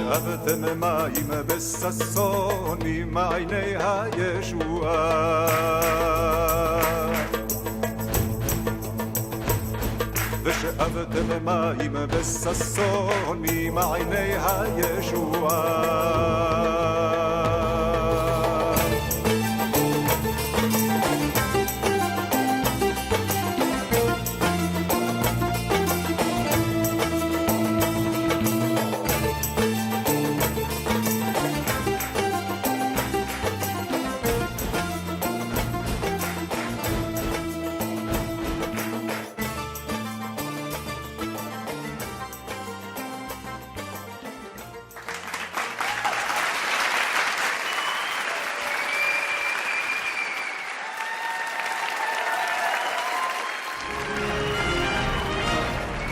ושאבתם מים בששון ממעייני הישועה ושאבתם מים בששון ממעייני הישועה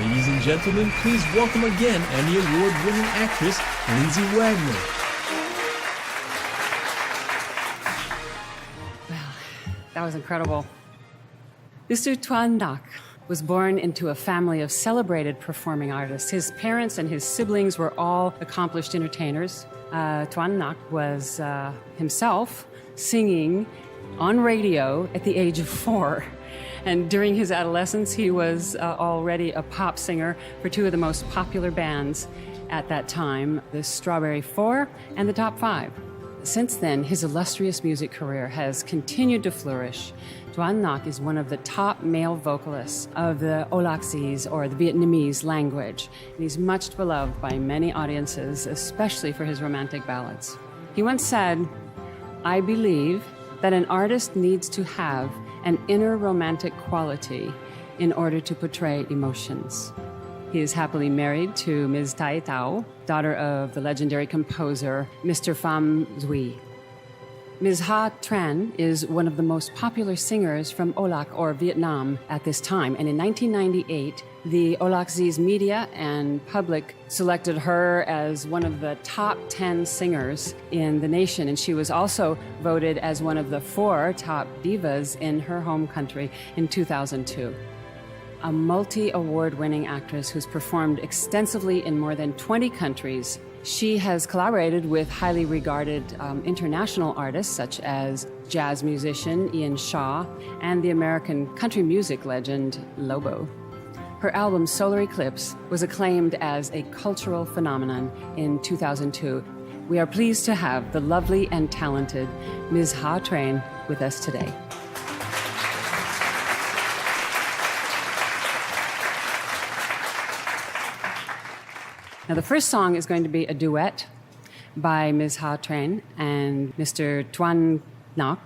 Ladies and gentlemen, please welcome again Emmy Award-winning actress Lindsay Wagner. Well, that was incredible. Mr. Tuan Ngoc was born into a family of celebrated performing artists. His parents and his siblings were all accomplished entertainers. Tuan Ngoc was himself singing on radio at the age of 4. And during his adolescence, he was already a pop singer for two of the most popular bands at that time, the Strawberry Four and the Top Five. Since then, his illustrious music career has continued to flourish. Tuan Ngoc is one of the top male vocalists of the Olaxese, or the Vietnamese language. And he's much beloved by many audiences, especially for his romantic ballads. He once said, "I believe that an artist needs to have an inner romantic quality in order to portray emotions." He is happily married to Ms. Tai Tao, daughter of the legendary composer Mr. Pham Duy. Ms. Ha Tran is one of the most popular singers from Olac, or Vietnam, at this time. And in 1998, the Olaxese media and public selected her as one of the top 10 singers in the nation. And she was also voted as one of the 4 top divas in her home country in 2002. A multi-award-winning actress who's performed extensively in more than 20 countries. She has collaborated with highly regarded international artists such as jazz musician Ian Shaw and the American country music legend Lobo. Her album Solar Eclipse was acclaimed as a cultural phenomenon in 2002. We are pleased to have the lovely and talented Ms. Ha Tran with us today. Now, the first song is going to be a duet by Ms. Ha Tran and Mr. Tuan Ngoc,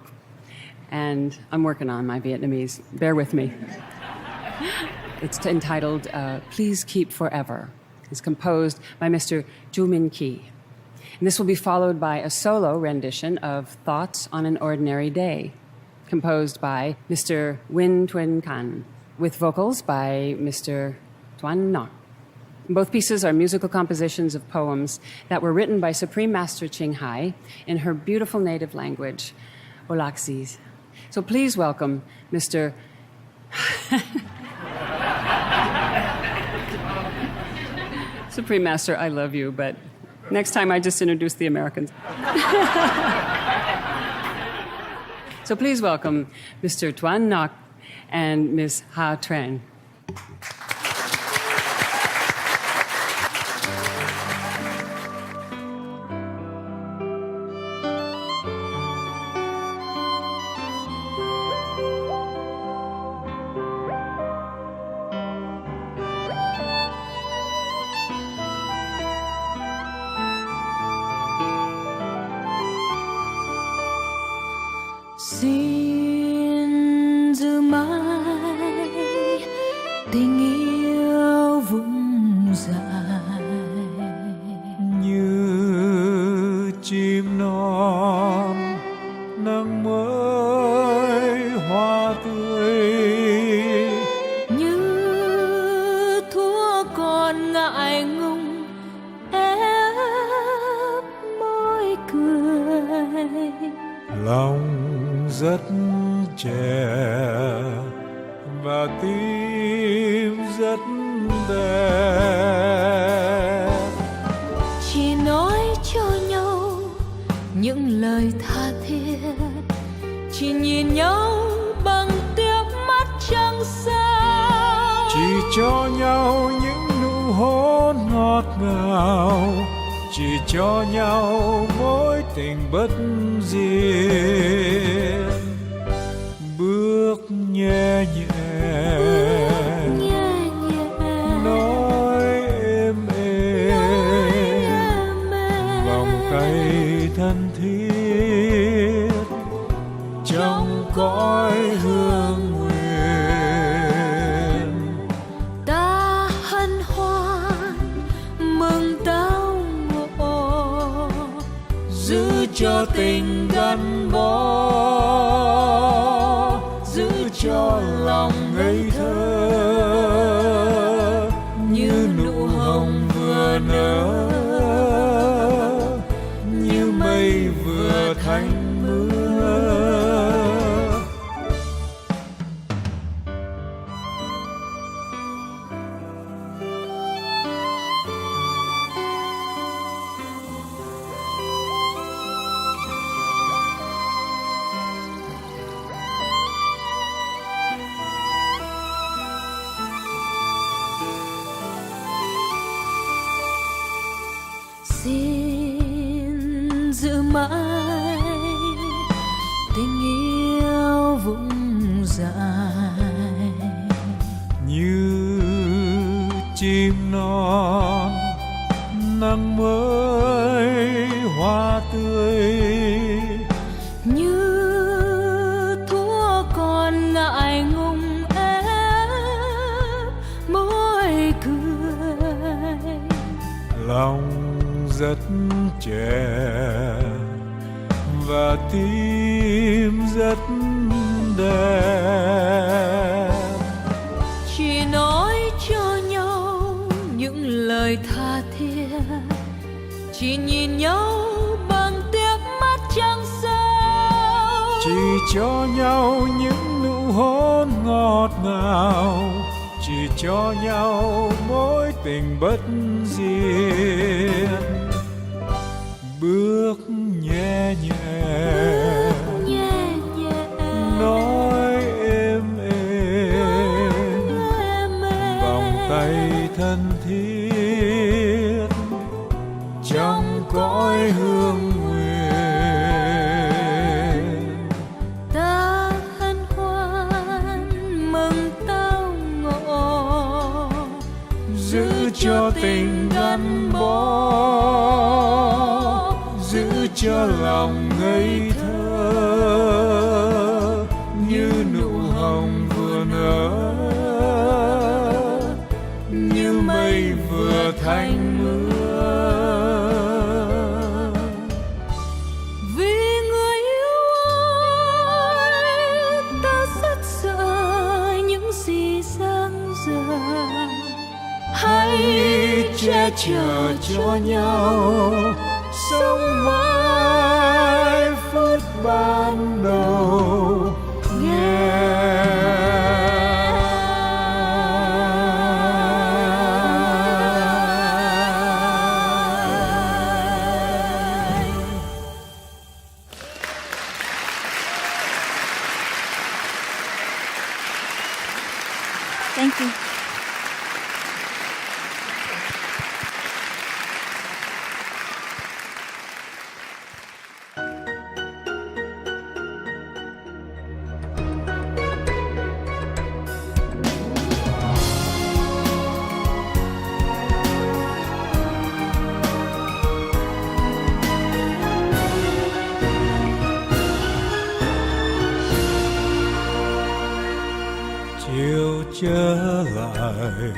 and I'm working on my Vietnamese. Bear with me. It's entitled Please Keep Forever. It's composed by Mr. Chu Min Ki. And this will be followed by a solo rendition of Thoughts on an Ordinary Day, composed by Mr. Win Tuen Can, with vocals by Mr. Tuan Ngoc. Both pieces are musical compositions of poems that were written by Supreme Master Ching Hai in her beautiful native language, Olaxese. So please welcome Mr. Supreme Master, I love you, but next time I just introduce the Americans. So please welcome Mr. Tuan Ngoc and Ms. Ha Tran. Xin giữ mãi tình yêu vùng dài như chim non nắng mới hoa tươi như thuở còn ngại ngùng ép môi cười lòng rất trẻ và tim rất đẹp chỉ nói lời tha thiết, chỉ nhìn nhau bằng tia mắt trăng sao. Chỉ cho nhau những nụ hôn ngọt ngào, chỉ cho nhau mối tình bất diệt. Bước nhẹ nhẹ, nói êm êm, vòng tay thân thiết trong cõi hương nguyên. Ta hân hoan mừng tao ngộ, Giữ cho tình gắn bó, giữ cho lòng ngây thơ, như nụ hồng vừa nở, như mây vừa thành mưa. xin giữ mãi tình yêu vững dài. Như chim non nắng mới hoa tươi, Như thuở còn ngại ngùng ép môi cười. lòng rất trẻ và tim rất đẹp. Chỉ nói cho nhau những lời tha thiết, chỉ nhìn nhau bằng tia mắt trăng sao. Chỉ cho nhau những nụ hôn ngọt ngào, chỉ cho nhau mối tình bất diệt. Bước nhẹ nhẹ, nói êm êm, vòng tay thân thiết trong cõi hương nguyên. Ta hân hoan mừng tao ngộ, Giữ cho tình gắn bó, giữ cho lòng ngây thơ, như nụ hồng vừa nở, như mây vừa thành mưa. vì người yêu ơi, ta rất sợ những gì dang dở. Hãy che chở cho nhau, sống mãi phút ban đầu nhé. Thank you. Chiều trở lại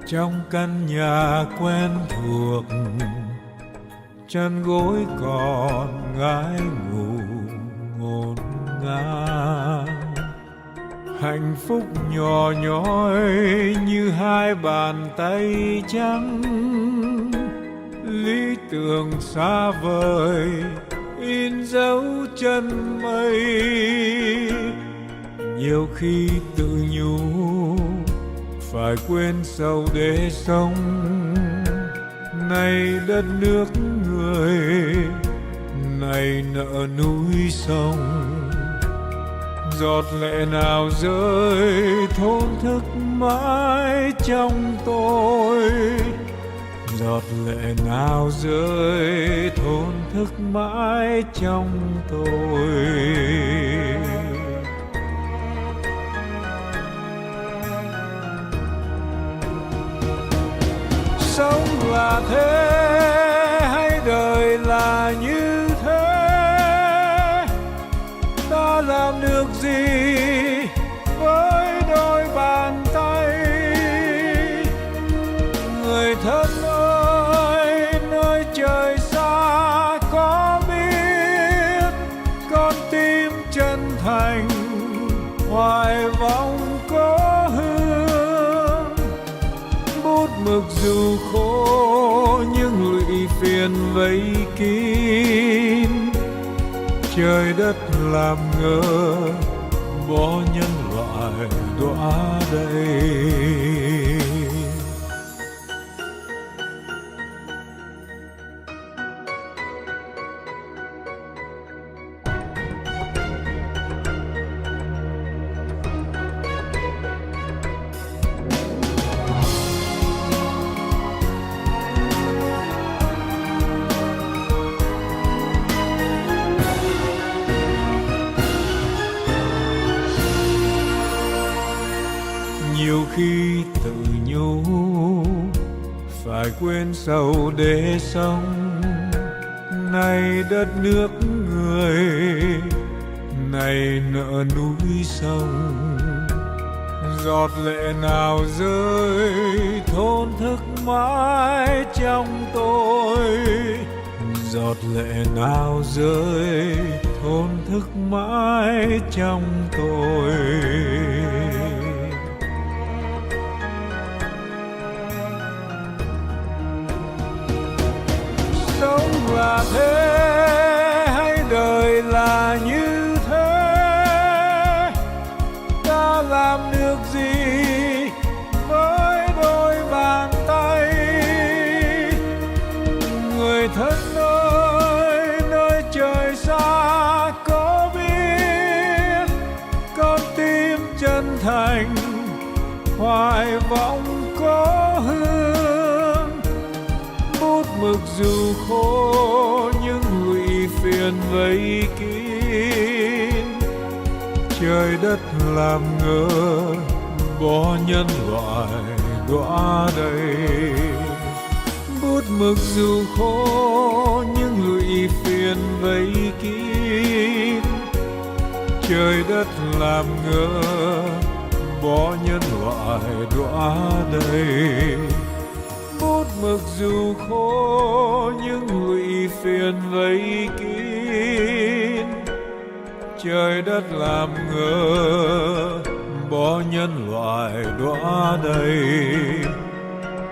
trong căn nhà quen thuộc, chân gối còn ngái ngủ ngổn ngang. Hạnh phúc nhỏ nhói như hai bàn tay trắng, lý tưởng xa vời in dấu chân mây. Nhiều khi tự nhủ phải quên sầu để sống, nay đất nước người này nợ núi sông, giọt lệ nào rơi thổn thức mãi trong tôi, giọt lệ nào rơi thổn thức mãi trong tôi. Sống là thế hay đời là như thế, ta làm được gì với đôi bàn tay? Người thân ơi, nơi trời xa có biết con tim chân thành hoài vọng có hương. Bút mực dù khô nhưng lụy phiền vây kín, trời đất làm ngơ bỏ nhân loại đọa đầy. Nhiều khi tự nhủ phải quên sầu để sống, này đất nước người, này nợ núi sông, giọt lệ nào rơi thổn thức mãi trong tôi, giọt lệ nào rơi thổn thức mãi trong tôi. Sống là thế hay đời là như thế, ta làm được gì với đôi bàn tay? Người thân ơi, nơi trời xa có biết con tim chân thành hoài vọng có hương. Bút mực dù khô nhưng lụy phiền vây kín, trời đất làm ngơ bỏ nhân loại đọa đầy. Bút mực dù khô nhưng lụy phiền vây kín, trời đất làm ngơ bỏ nhân loại đọa đầy. Bút mực dù khô nhưng lụy phiền vây kín, trời đất làm ngơ bỏ nhân loại đọa đầy.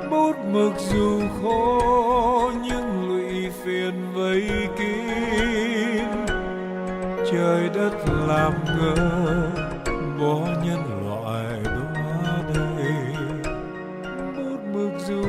Bút mực dù khô nhưng lụy phiền vây kín, trời đất làm ngơ bỏ nhân loại đọa đầy. Bút mực dù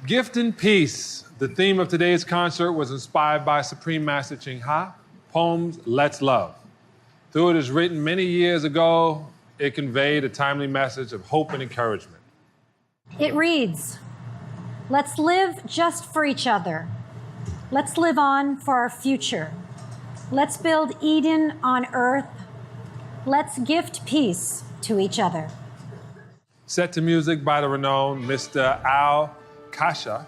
Gift and Peace. The theme of today's concert was inspired by Supreme Master Ching Ha, poems Let's Love. Though it was written many years ago, it conveyed a timely message of hope and encouragement. It reads, let's live just for each other. Let's live on for our future. Let's build Eden on earth. Let's gift peace to each other. Set to music by the renowned Mr. Al Kasha,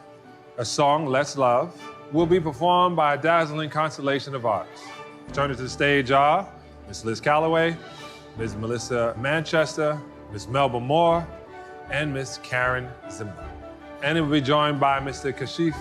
a song, Let's Love, will be performed by a dazzling constellation of artists. Returning to the stage are Ms. Liz Calloway, Ms. Melissa Manchester, Ms. Melba Moore, and Ms. Karen Zimba. And it will be joined by Mr. Kashif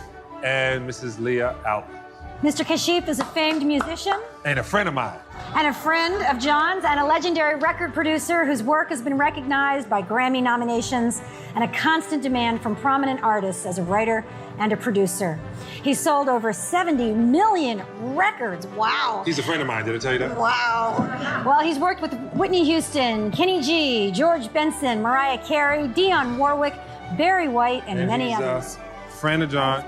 and Mrs. Leah Alton. Mr. Kashif is a famed musician And a friend of mine. and a friend of John's and a legendary record producer whose work has been recognized by Grammy nominations and a constant demand from prominent artists as a writer and a producer. He's sold over 70 million records. Wow. He's a friend of mine. Did I tell you that? Wow. Well, he's worked with Whitney Houston, Kenny G, George Benson, Mariah Carey, Dionne Warwick, Barry White, and many he's others. a friend of John.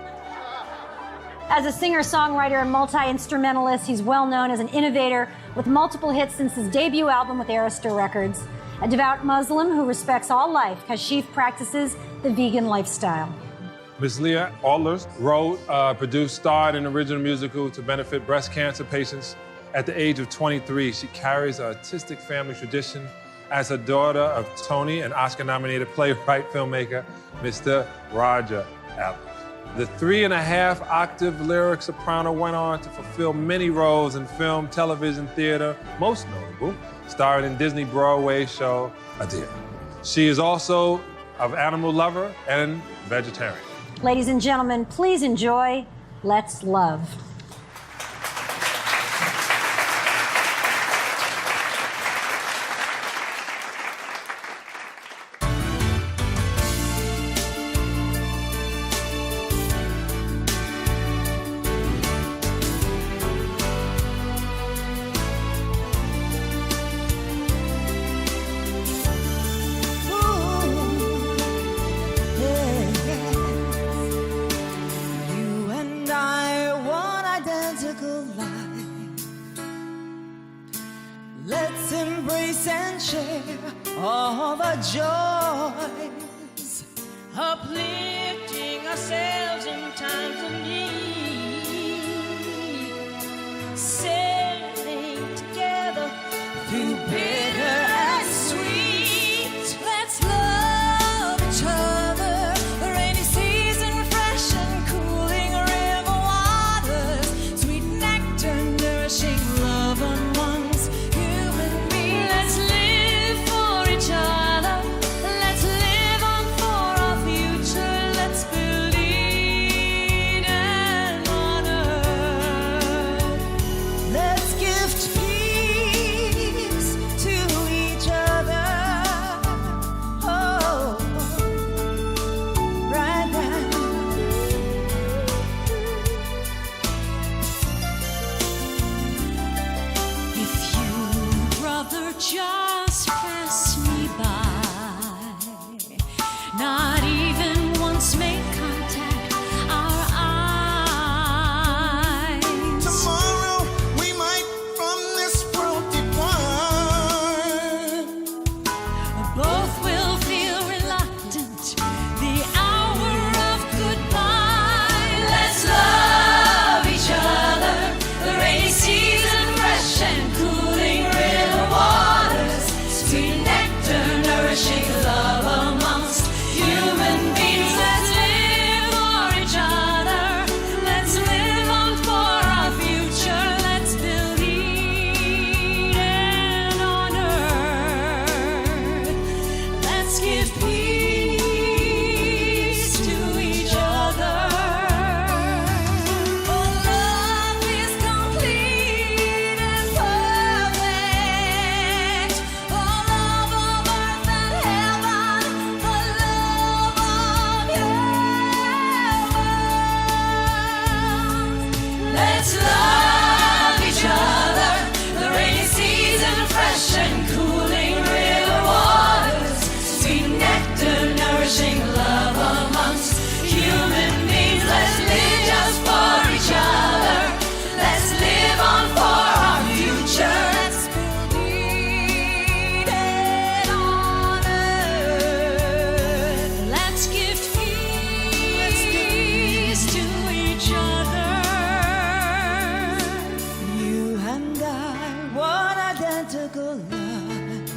As a singer-songwriter and multi-instrumentalist, he's well known as an innovator with multiple hits since his debut album with Arista Records. A devout Muslim who respects all life, Kashif practices the vegan lifestyle. Miss Leah Alders wrote, produced, starred in an original musical to benefit breast cancer patients. At the age of 23, she carries an artistic family tradition as a daughter of Tony and Oscar-nominated playwright filmmaker, Mr. Roger Allen. The 3.5 octave lyric soprano went on to fulfill many roles in film, television, theater, most notable, starring in Disney Broadway show Adele. She is also an animal lover and vegetarian. Ladies and gentlemen, please enjoy Let's Love. You and I, one identical life. Let's embrace and share all the joys, uplifting ourselves in times of need, sailing together through bitter and sweet. Let's love each other. The rainy season, fresh and cooling river waters, sweet nectar, nourishing love amongst human beings. Let's live for each other. Let's live on for our future. Let's believe and honor. Let's gift peace to each other. Oh, right now. If you, brother, just pass me by, not even once make contact, our eyes. Tomorrow we might from this world depart. Both will feel reluctant the hour of goodbye. Let's love each other. The rainy season, fresh and cooling river waters, sweet nectar, nourishing love amongst human beings. Let's live for each other. Let's live on for our future. Let's believe and honor. Let's give peace to each other. For love is complete and perfect. For love of earth and heaven. For love of heaven. Let's love each other. The rainy season, fresh and cooling river waters, sweet nectar, nourishing love amongst human beings. Let's live just for each other. Let's live on for our future. Let's believe and honor. Let's give peace to each other. You and I, one identical life.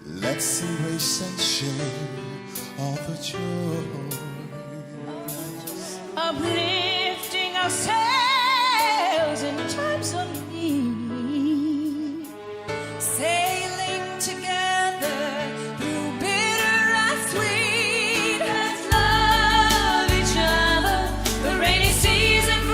Let's embrace and share all the joy. Uplifting ourselves in times of need, sailing together through bitter and sweet. Let's love each other. The rainy season,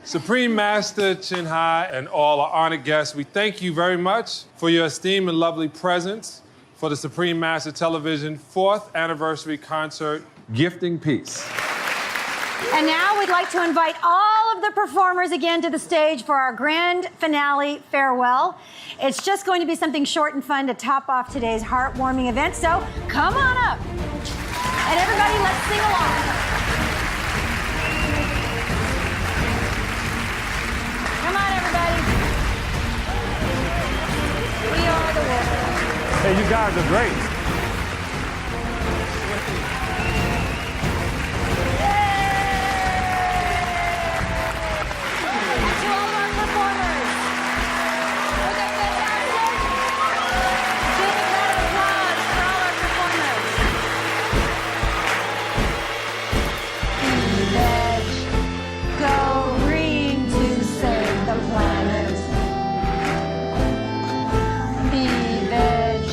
Supreme Master Chin Hai and all our honored guests, we thank you very much for your esteemed and lovely presence for the Supreme Master Television 4th Anniversary Concert, Gifting Peace. And now we'd like to invite all of the performers again to the stage for our grand finale farewell. It's just going to be something short and fun to top off today's heartwarming event, so come on up. And everybody, let's sing along. Come on, everybody. We are the world. Hey, you guys are great. To all of our performers. Was that fantastic? Big round of applause for all our performers. Be veg, go green to save the planet. Be veg,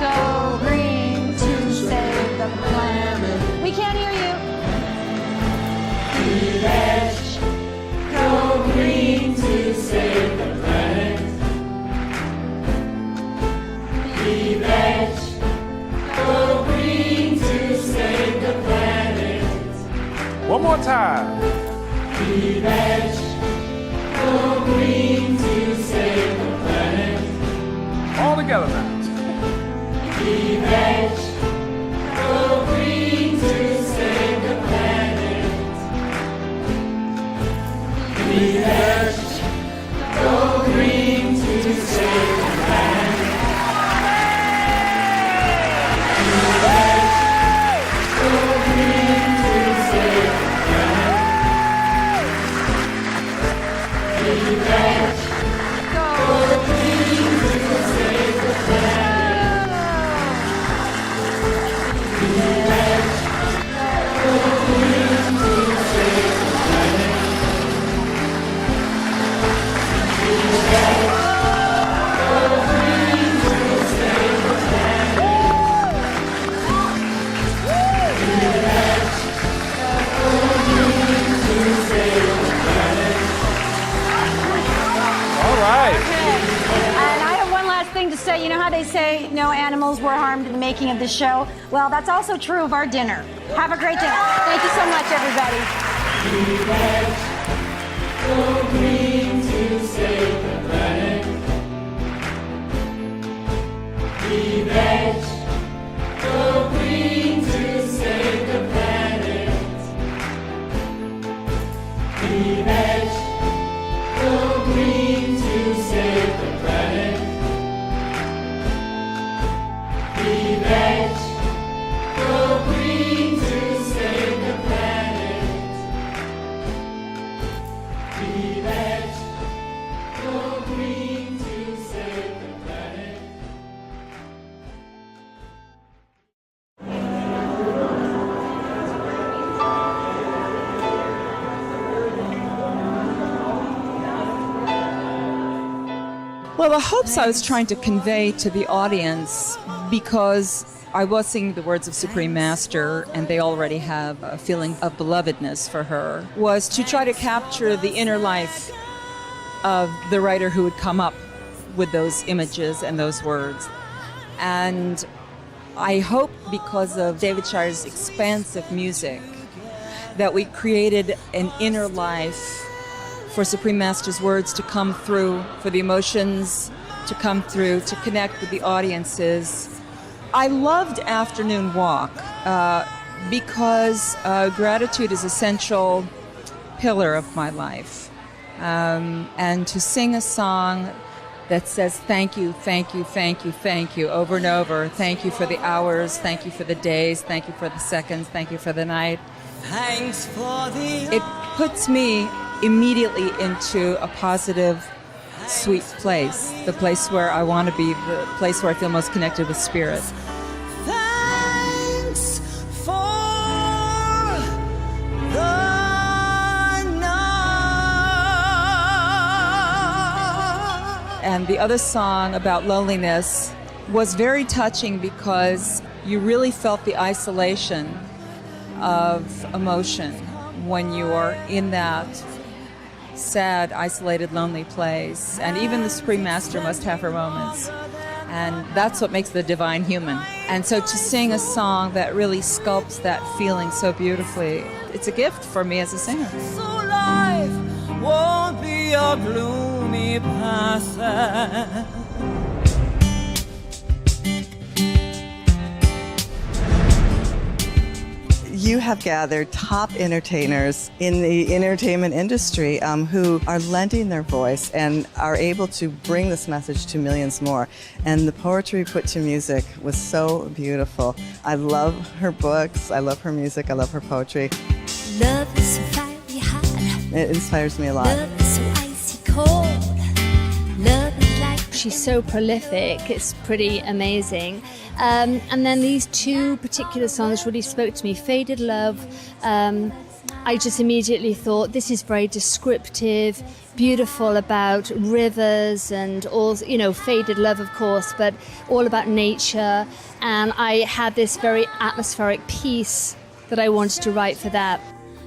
go green to save the planet. We can't hear you. Be veg. Go green to save the planet. Be veg. Go green to save the planet. One more time. Be veg. Go green to save the planet. All together now. Be veg. Go green to save the planet. Be veg. Go green to save the planet. Be veg. Go green to save the planet. Be veg. Go green to save the planet. Be veg. Go green to save the planet. All right. And I have one last thing to say. You know how they say no animals were harmed in the making of this show? Well, that's also true of our dinner. Have a great dinner. Thank you so much, everybody. Be veg, go green to save the planet. Be veg, go green to save the planet. Be veg, go green to save the planet. Be veg, go green to save the planet. Be veg, go green to save the planet. Well, the hopes I was trying to convey to the audience, because I was singing the words of Supreme Master, and they already have a feeling of belovedness for her, was to try to capture the inner life of the writer who would come up with those images and those words. And I hope, because of David Shire's expansive music, that we created an inner life for Supreme Master's words to come through, for the emotions to come through, to connect with the audiences. I loved Afternoon Walk because gratitude is an essential pillar of my life. And to sing a song that says thank you, thank you, thank you, thank you, over and over. Thank you for the hours, thank you for the days, thank you for the seconds, thank you for the night. Thanks for the It puts me immediately into a positive, sweet place, the place where I want to be, the place where I feel most connected with Spirit. thanks for the night. And the other song about loneliness was very touching because you really felt the isolation of emotion when you are in that sad, isolated, lonely place. And even the Supreme Master must have her moments. And that's what makes the divine human. And so to sing a song that really sculpts that feeling so beautifully, it's a gift for me as a singer. So life won't be a gloomy passage. You have gathered top entertainers in the entertainment industry who are lending their voice and are able to bring this message to millions more. And the poetry put to music was so beautiful. I love her books, I love her music, I love her poetry. Love is so fiery hot. It inspires me a lot. Love is so icy cold. Love is like... She's so prolific, it's pretty amazing. And then these two particular songs really spoke to me. Faded Love, I just immediately thought this is very descriptive, beautiful about rivers and all, you know, Faded Love, of course, but all about nature. And I had this very atmospheric piece that I wanted to write for that.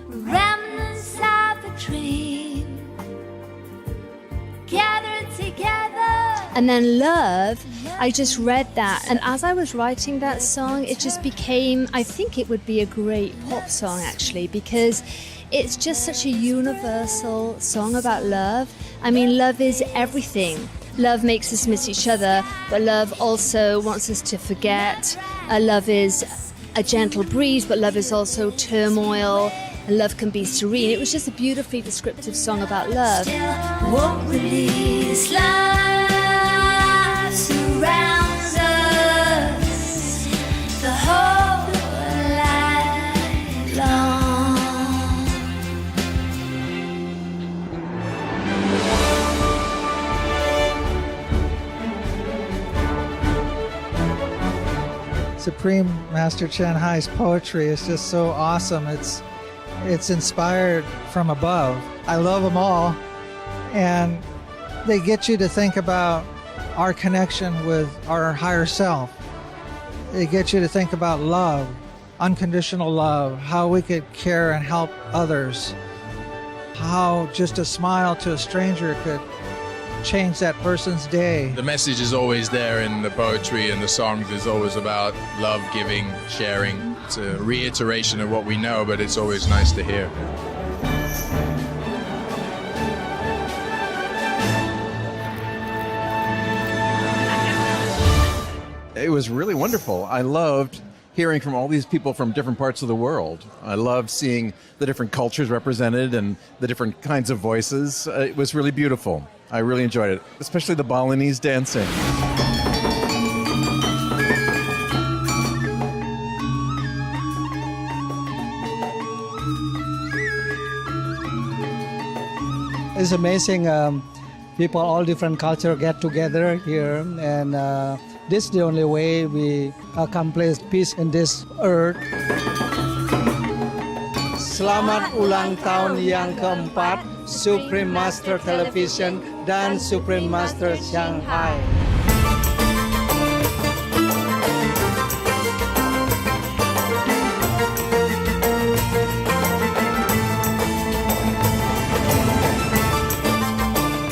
Remnants of a dream gathered together. And then Love, I just read that, and as I was writing that song, it just became, I think it would be a great pop song actually, because it's just such a universal song about love. I mean, love is everything. Love makes us miss each other, but love also wants us to forget. Love is a gentle breeze, but love is also turmoil. And love can be serene. It was just a beautifully descriptive song about love. Still won't release. Love surrounds us the whole life long. Supreme Master Chen Hai's poetry is just so awesome. It's inspired from above. I love them all, and they get you to think about our connection with our higher self. They get you to think about love, unconditional love, how we could care and help others, how just a smile to a stranger could change that person's day. The message is always there in the poetry, and the songs is always about love, giving, sharing. It's a reiteration of what we know, but it's always nice to hear. It was really wonderful. I loved hearing from all these people from different parts of the world. I loved seeing the different cultures represented and the different kinds of voices. It was really beautiful. I really enjoyed it, especially the Balinese dancing. It's amazing. People, all different cultures get together here, and this is the only way we accomplish peace in this earth. Selamat ulang tahun yang keempat, Supreme Master Television dan Supreme Master Shanghai.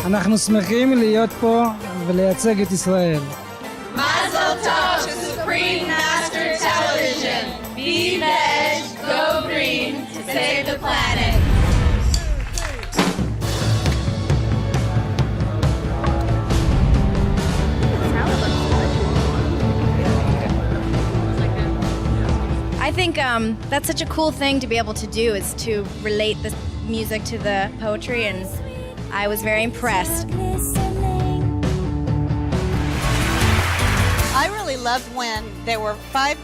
אנחנו שמחים להיות פה ולייצג את ישראל. Mazel tov to Supreme Master Television. Be veg, go green to save the planet. I think that's such a cool thing to be able to do, is to relate the music to the poetry, and I was very impressed. I really loved when there were five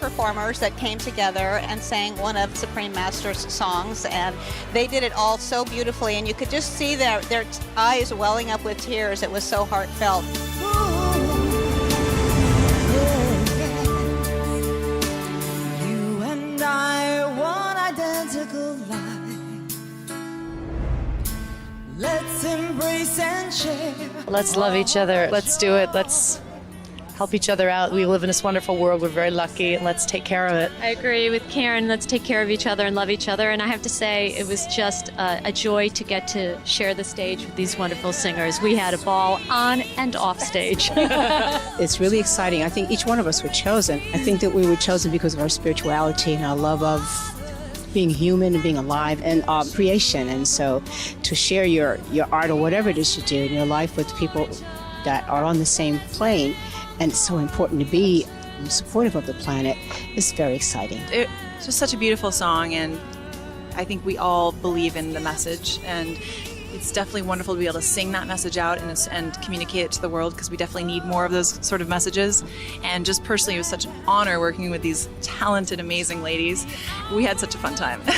performers that came together and sang one of Supreme Master's songs, and they did it all so beautifully, and you could just see their eyes welling up with tears. It was so heartfelt. You and I, one identical life. Let's embrace and share. Let's love each other. Let's do it. help each other out. We live in this wonderful world. We're very lucky, and let's take care of it. I agree with Karen. Let's take care of each other and love each other. And I have to say, it was just a joy to get to share the stage with these wonderful singers. We had a ball on and off stage. It's really exciting. I think each one of us were chosen. I think that we were chosen because of our spirituality and our love of being human and being alive and creation. And so to share your art or whatever it is you do in your life with people that are on the same plane, and it's so important to be supportive of the planet, is very exciting. It's just such a beautiful song, and I think we all believe in the message, and it's definitely wonderful to be able to sing that message out and communicate it to the world, because we definitely need more of those sort of messages. And just personally, it was such an honor working with these talented, amazing ladies. We had such a fun time. We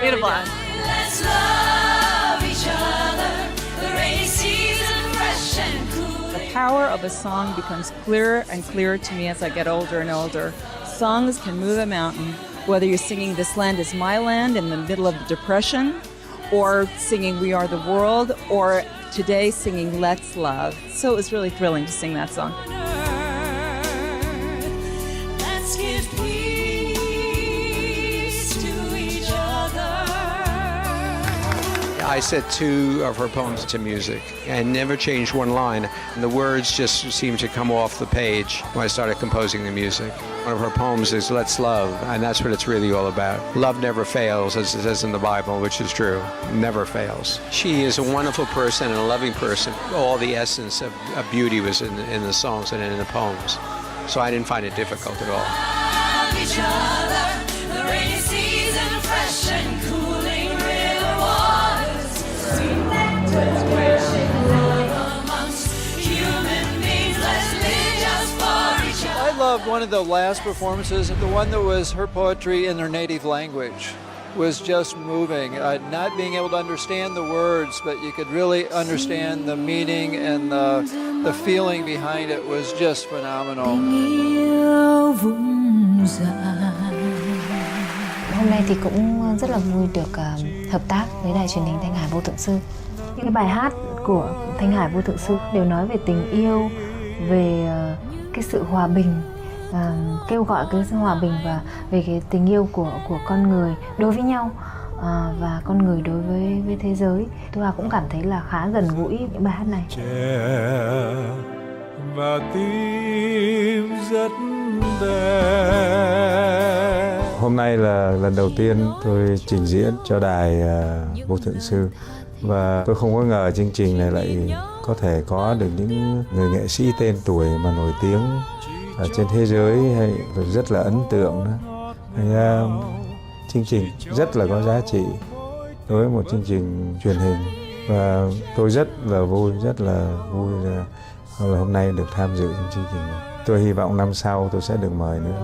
had a blast. Let's love each other. The rainy season, fresh and cool. The power of a song becomes clearer and clearer to me as I get older and older. Songs can move a mountain, whether you're singing This Land Is My Land in the middle of the Depression, or singing We Are the World, or today singing Let's Love. So it was really thrilling to sing that song. Let's give peace to each other. I set 2 of her poems to music and never changed one line. And the words just seemed to come off the page when I started composing the music. One of her poems is Let's Love, and that's what it's really all about. Love never fails, as it says in the Bible, which is true. Never fails. She is a wonderful person and a loving person. All the essence of beauty was in the songs and in the poems. So I didn't find it difficult at all. Love each other. The rainy season, fresh and cooling river waters. Sweet nectar's washing love amongst human beings. Let's live just for each other. I loved one of the last performances, the one that was her poetry in her native language. Was just moving. Not being able to understand the words, but you could really understand the meaning and the feeling behind it was just phenomenal. Hôm nay thì cũng rất là vui được hợp tác với Đài Truyền hình Thanh Hải Vô Thượng Sư. Những cái bài hát của Thanh Hải Vô Thượng Sư đều nói về tình yêu, về cái sự hòa bình, kêu gọi cái sự hòa bình và về cái tình yêu của con người đối với nhau và con người đối với thế giới. Tôi cũng cảm thấy là khá gần gũi những bài hát này. Và tim rất đẹp. Hôm nay là lần đầu tiên tôi trình diễn cho Đài Vô Thượng Sư, và tôi không có ngờ chương trình này lại có thể có được những người nghệ sĩ tên tuổi mà nổi tiếng ở trên thế giới, hay rất là ấn tượng đó. Chương trình rất là có giá trị đối với một chương trình truyền hình, và tôi rất là vui là hôm nay được tham dự trong chương trình này. Tôi hy vọng năm sau tôi sẽ được mời nữa.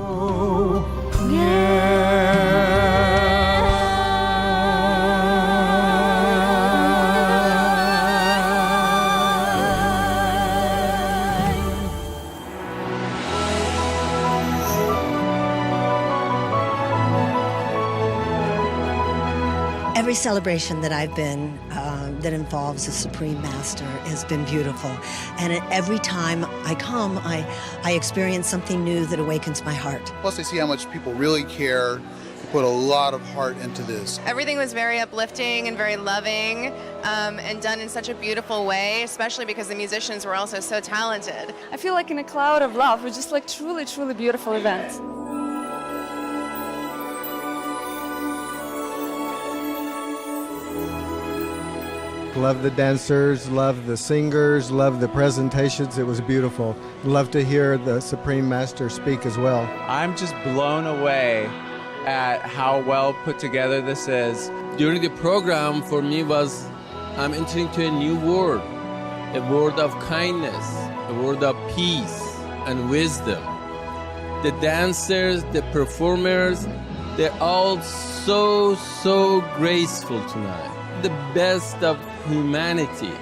Every celebration that I've been that involves a Supreme Master has been beautiful. And every time I come, I experience something new that awakens my heart. Plus, I see how much people really care, put a lot of heart into this. Everything was very uplifting and very loving and done in such a beautiful way, especially because the musicians were also so talented. I feel like in a cloud of love. It was just like truly, truly beautiful event. Love the dancers, love the singers, love the presentations. It was beautiful. Love to hear the Supreme Master speak as well. I'm just blown away at how well put together this is. During the program, for me was, I'm entering to a new world, a world of kindness, a world of peace and wisdom. The dancers, the performers, they're all so graceful tonight. The best of humanity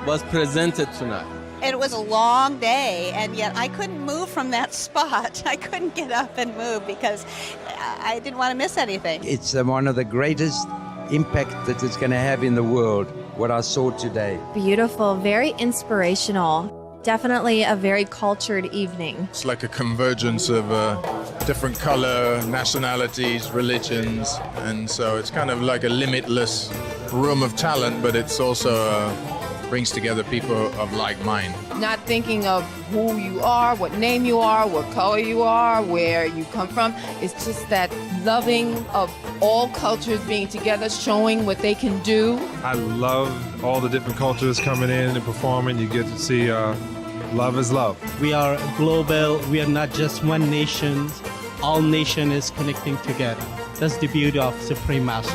was presented tonight. It was a long day, and yet I couldn't move from that spot. I couldn't get up and move because I didn't want to miss anything. It's one of the greatest impact that it's going to have in the world, what I saw today. Beautiful, very inspirational. Definitely a very cultured evening. It's like a convergence of different color, nationalities, religions, and so it's kind of like a limitless room of talent, but it's also brings together people of like mind. Not thinking of who you are, what name you are, what color you are, where you come from. It's just that loving of all cultures being together, showing what they can do. I love all the different cultures coming in and performing. You get to see love is love. We are global. We are not just one nation. All nation is connecting together. That's the beauty of Supreme Master.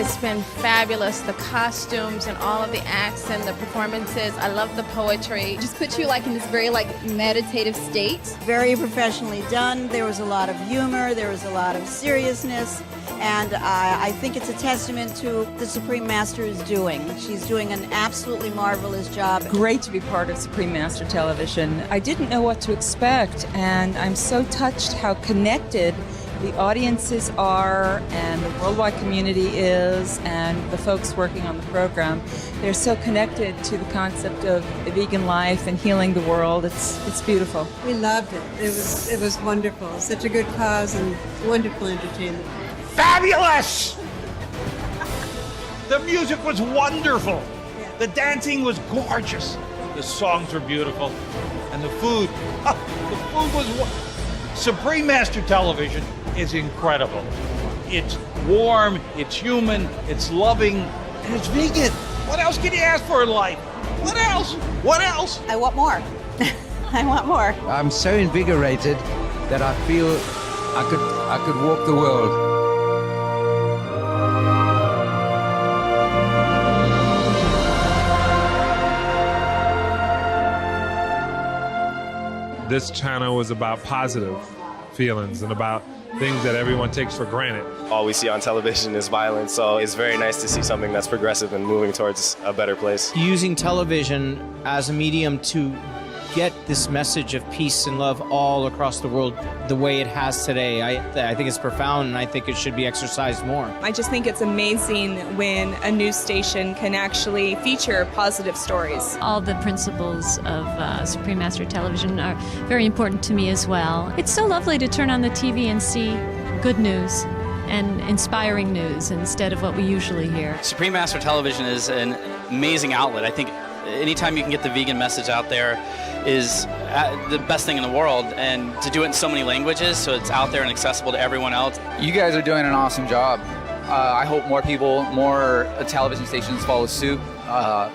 It's been fabulous, the costumes and all of the acts and the performances. I love the poetry. Just puts you like in this very like meditative state. Very professionally done. There was a lot of humor, there was a lot of seriousness, and I think it's a testament to the Supreme Master is doing. She's doing an absolutely marvelous job. Great to be part of Supreme Master Television. I didn't know what to expect, and I'm so touched how connected the audiences are and the worldwide community is, and the folks working on the program. They're so connected to the concept of vegan life and healing the world. It's beautiful. We loved it. It was wonderful. Such a good cause and wonderful entertainment. Fabulous! The music was wonderful. The dancing was gorgeous. The songs were beautiful. And the food, the food was Supreme Master Television is incredible. It's warm, it's human, it's loving, and it's vegan. What else can you ask for in life? What else? What else? I want more. I want more. I'm so invigorated that I feel I could walk the world. This channel is about positive feelings and about things that everyone takes for granted. All we see on television is violence, so it's very nice to see something that's progressive and moving towards a better place. Using television as a medium to get this message of peace and love all across the world the way it has today, I think it's profound, and I think it should be exercised more. I just think it's amazing when a news station can actually feature positive stories. All the principles of Supreme Master Television are very important to me as well. It's so lovely to turn on the TV and see good news and inspiring news instead of what we usually hear. Supreme Master Television is an amazing outlet. I think anytime you can get the vegan message out there is the best thing in the world, and to do it in so many languages so it's out there and accessible to everyone else. You guys are doing an awesome job. I hope more people, more television stations follow suit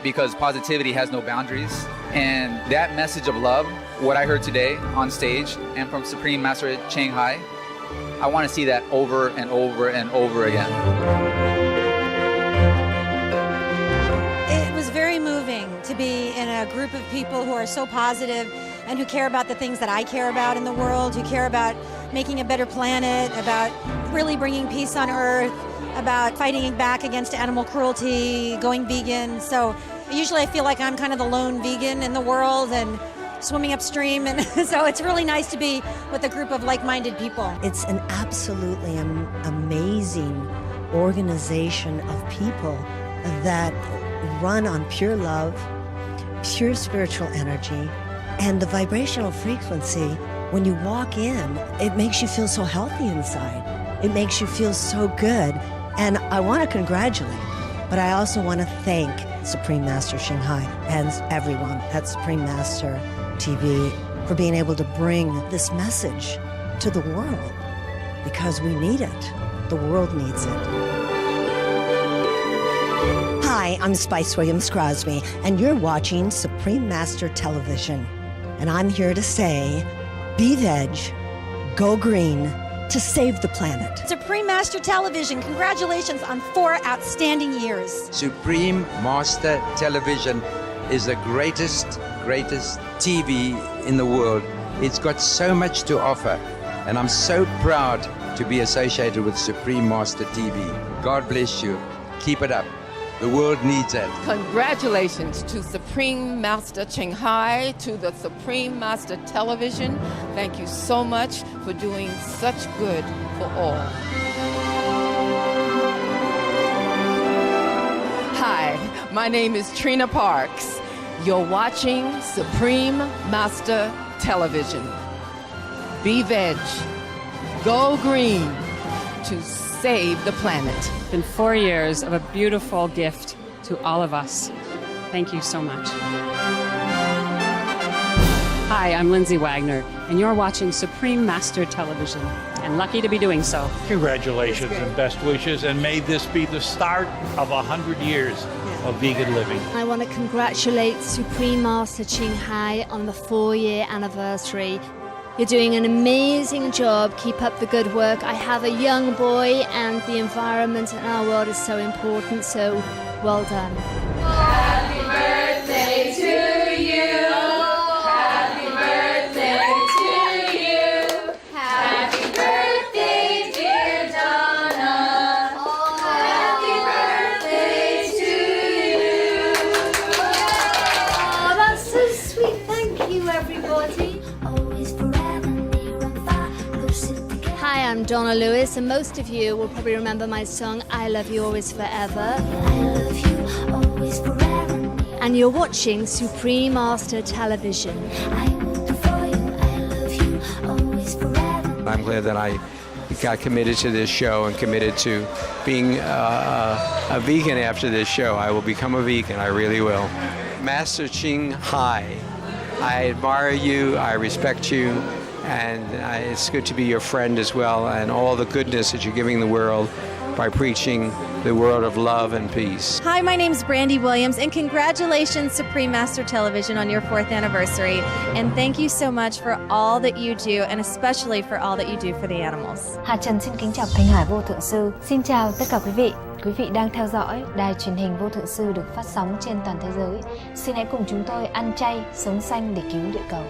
because positivity has no boundaries. And that message of love, what I heard today on stage and from Supreme Master Shanghai, I want to see that over and over and over again. It was very moving to be in a group of people who are so positive and who care about the things that I care about in the world, who care about making a better planet, about really bringing peace on Earth, about fighting back against animal cruelty, going vegan. So usually I feel like I'm kind of the lone vegan in the world and swimming upstream, and so it's really nice to be with a group of like-minded people. It's an absolutely amazing organization of people that run on pure love, pure spiritual energy, and the vibrational frequency. When you walk in, it makes you feel so healthy inside. It makes you feel so good. And I want to congratulate, but I also want to thank Supreme Master Shanghai and everyone at Supreme Master TV for being able to bring this message to the world, because we need it. The world needs it. Hi, I'm Spice Williams Crosby, and you're watching Supreme Master Television. And I'm here to say, be veg, go green, to save the planet. Supreme Master Television, congratulations on 4 outstanding years. Supreme Master Television is the greatest TV in the world. It's got so much to offer, and I'm so proud to be associated with Supreme Master TV. God bless you. Keep it up. The world needs it. Congratulations to Supreme Master Shanghai, to the Supreme Master Television. Thank you so much for doing such good for all. My name is Trina Parks. You're watching Supreme Master Television. Be veg, go green to save the planet. It's been 4 years of a beautiful gift to all of us. Thank you so much. Hi, I'm Lindsay Wagner, and you're watching Supreme Master Television, and lucky to be doing so. Congratulations and best wishes, and may this be the start of 100 years of vegan living. I want to congratulate Supreme Master Ching Hai on the 4-year anniversary. You're doing an amazing job. Keep up the good work. I have a young boy, and the environment in our world is so important, so well done. Happy birthday to you. Happy birthday to you. Happy birthday, dear Donna. Happy birthday to you. Oh, that's so sweet. Thank you, everybody. Hi, I'm Donna Lewis, and most of you will probably remember my song, I Love You Always Forever. And you're watching Supreme Master Television. I'm glad that I got committed to this show and committed to being a vegan after this show. I will become a vegan, I really will. Master Ching Hai, I admire you, I respect you, and it's good to be your friend as well, and all the goodness that you're giving the world by preaching the world of love and peace. Hi, my name's Brandy Williams, and congratulations, Supreme Master Television, on your 4th anniversary. And thank you so much for all that you do, and especially for all that you do for the animals. Hà Trần xin kính chào Thanh Hải Vô Thượng Sư. Xin chào tất cả quý vị. Quý vị đang theo dõi đài truyền hình Vô Thượng Sư được phát sóng trên toàn thế giới. Xin hãy cùng chúng tôi ăn chay, sống xanh để cứu địa cầu.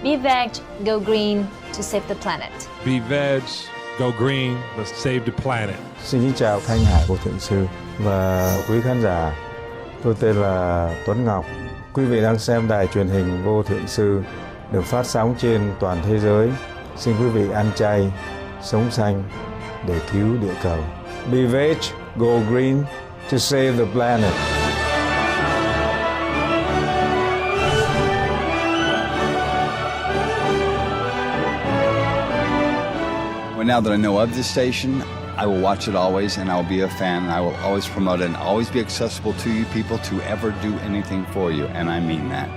Be veg, go green to save the planet. Be veg, go green, let's save the planet. Xin kính chào Thanh Hải Vô Thượng Sư và quý khán giả. Tôi tên là Tuấn Ngọc. Quý vị đang xem đài truyền hình Vô Thượng Sư được phát sóng trên toàn thế giới. Xin quý vị ăn chay, sống xanh để cứu địa cầu. Be veg, go green to save the planet. Well, now that I know of this station, I will watch it always, and I will be a fan, and I will always promote it, and always be accessible to you people to ever do anything for you, and I mean that.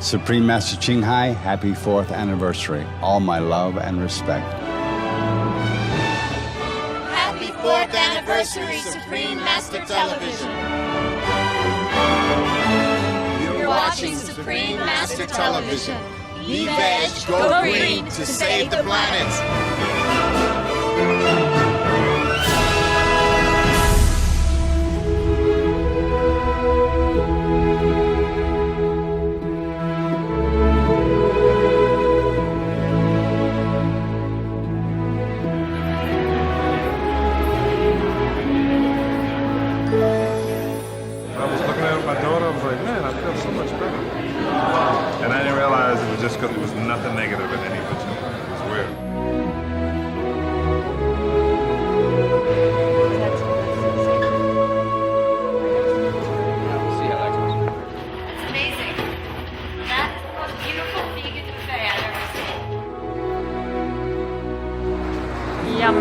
Supreme Master Ching Hai, happy 4th anniversary. All my love and respect. Happy 4th anniversary, Supreme Master Television. You're watching Supreme Master Television. Be veg, go green to save the planet. And I didn't realize it was just because it was nothing negative in any of it. It was weird. It's amazing. That is the most beautiful vegan buffet I've ever seen. Yum.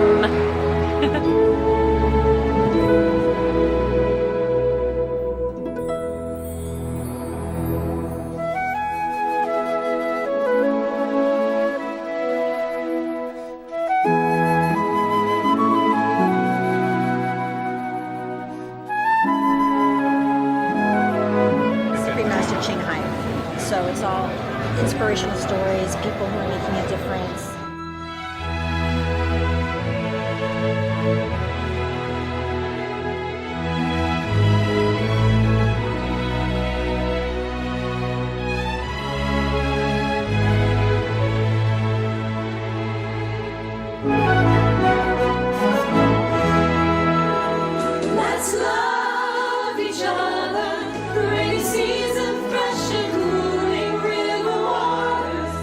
So it's all inspirational stories, people who are making a difference. Let's love each other, rainy season, fresh and cooling river waters.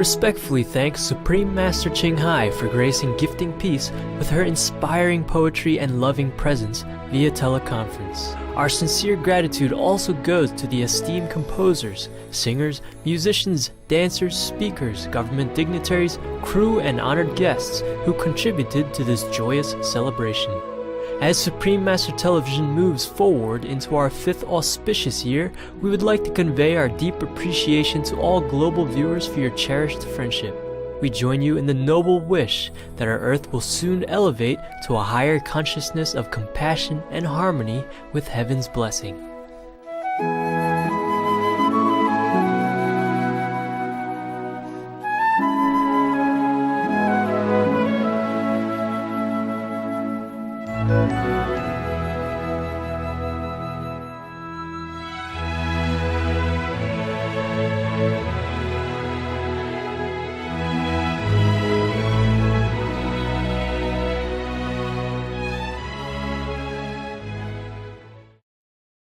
respectfully thank Supreme Master Ching Hai for gracing Gifting Peace with her inspiring poetry and loving presence via teleconference. Our sincere gratitude also goes to the esteemed composers, singers, musicians, dancers, speakers, government dignitaries, crew, and honored guests who contributed to this joyous celebration. As Supreme Master Television moves forward into our 5th auspicious year, we would like to convey our deep appreciation to all global viewers for your cherished friendship. We join you in the noble wish that our Earth will soon elevate to a higher consciousness of compassion and harmony with Heaven's blessing.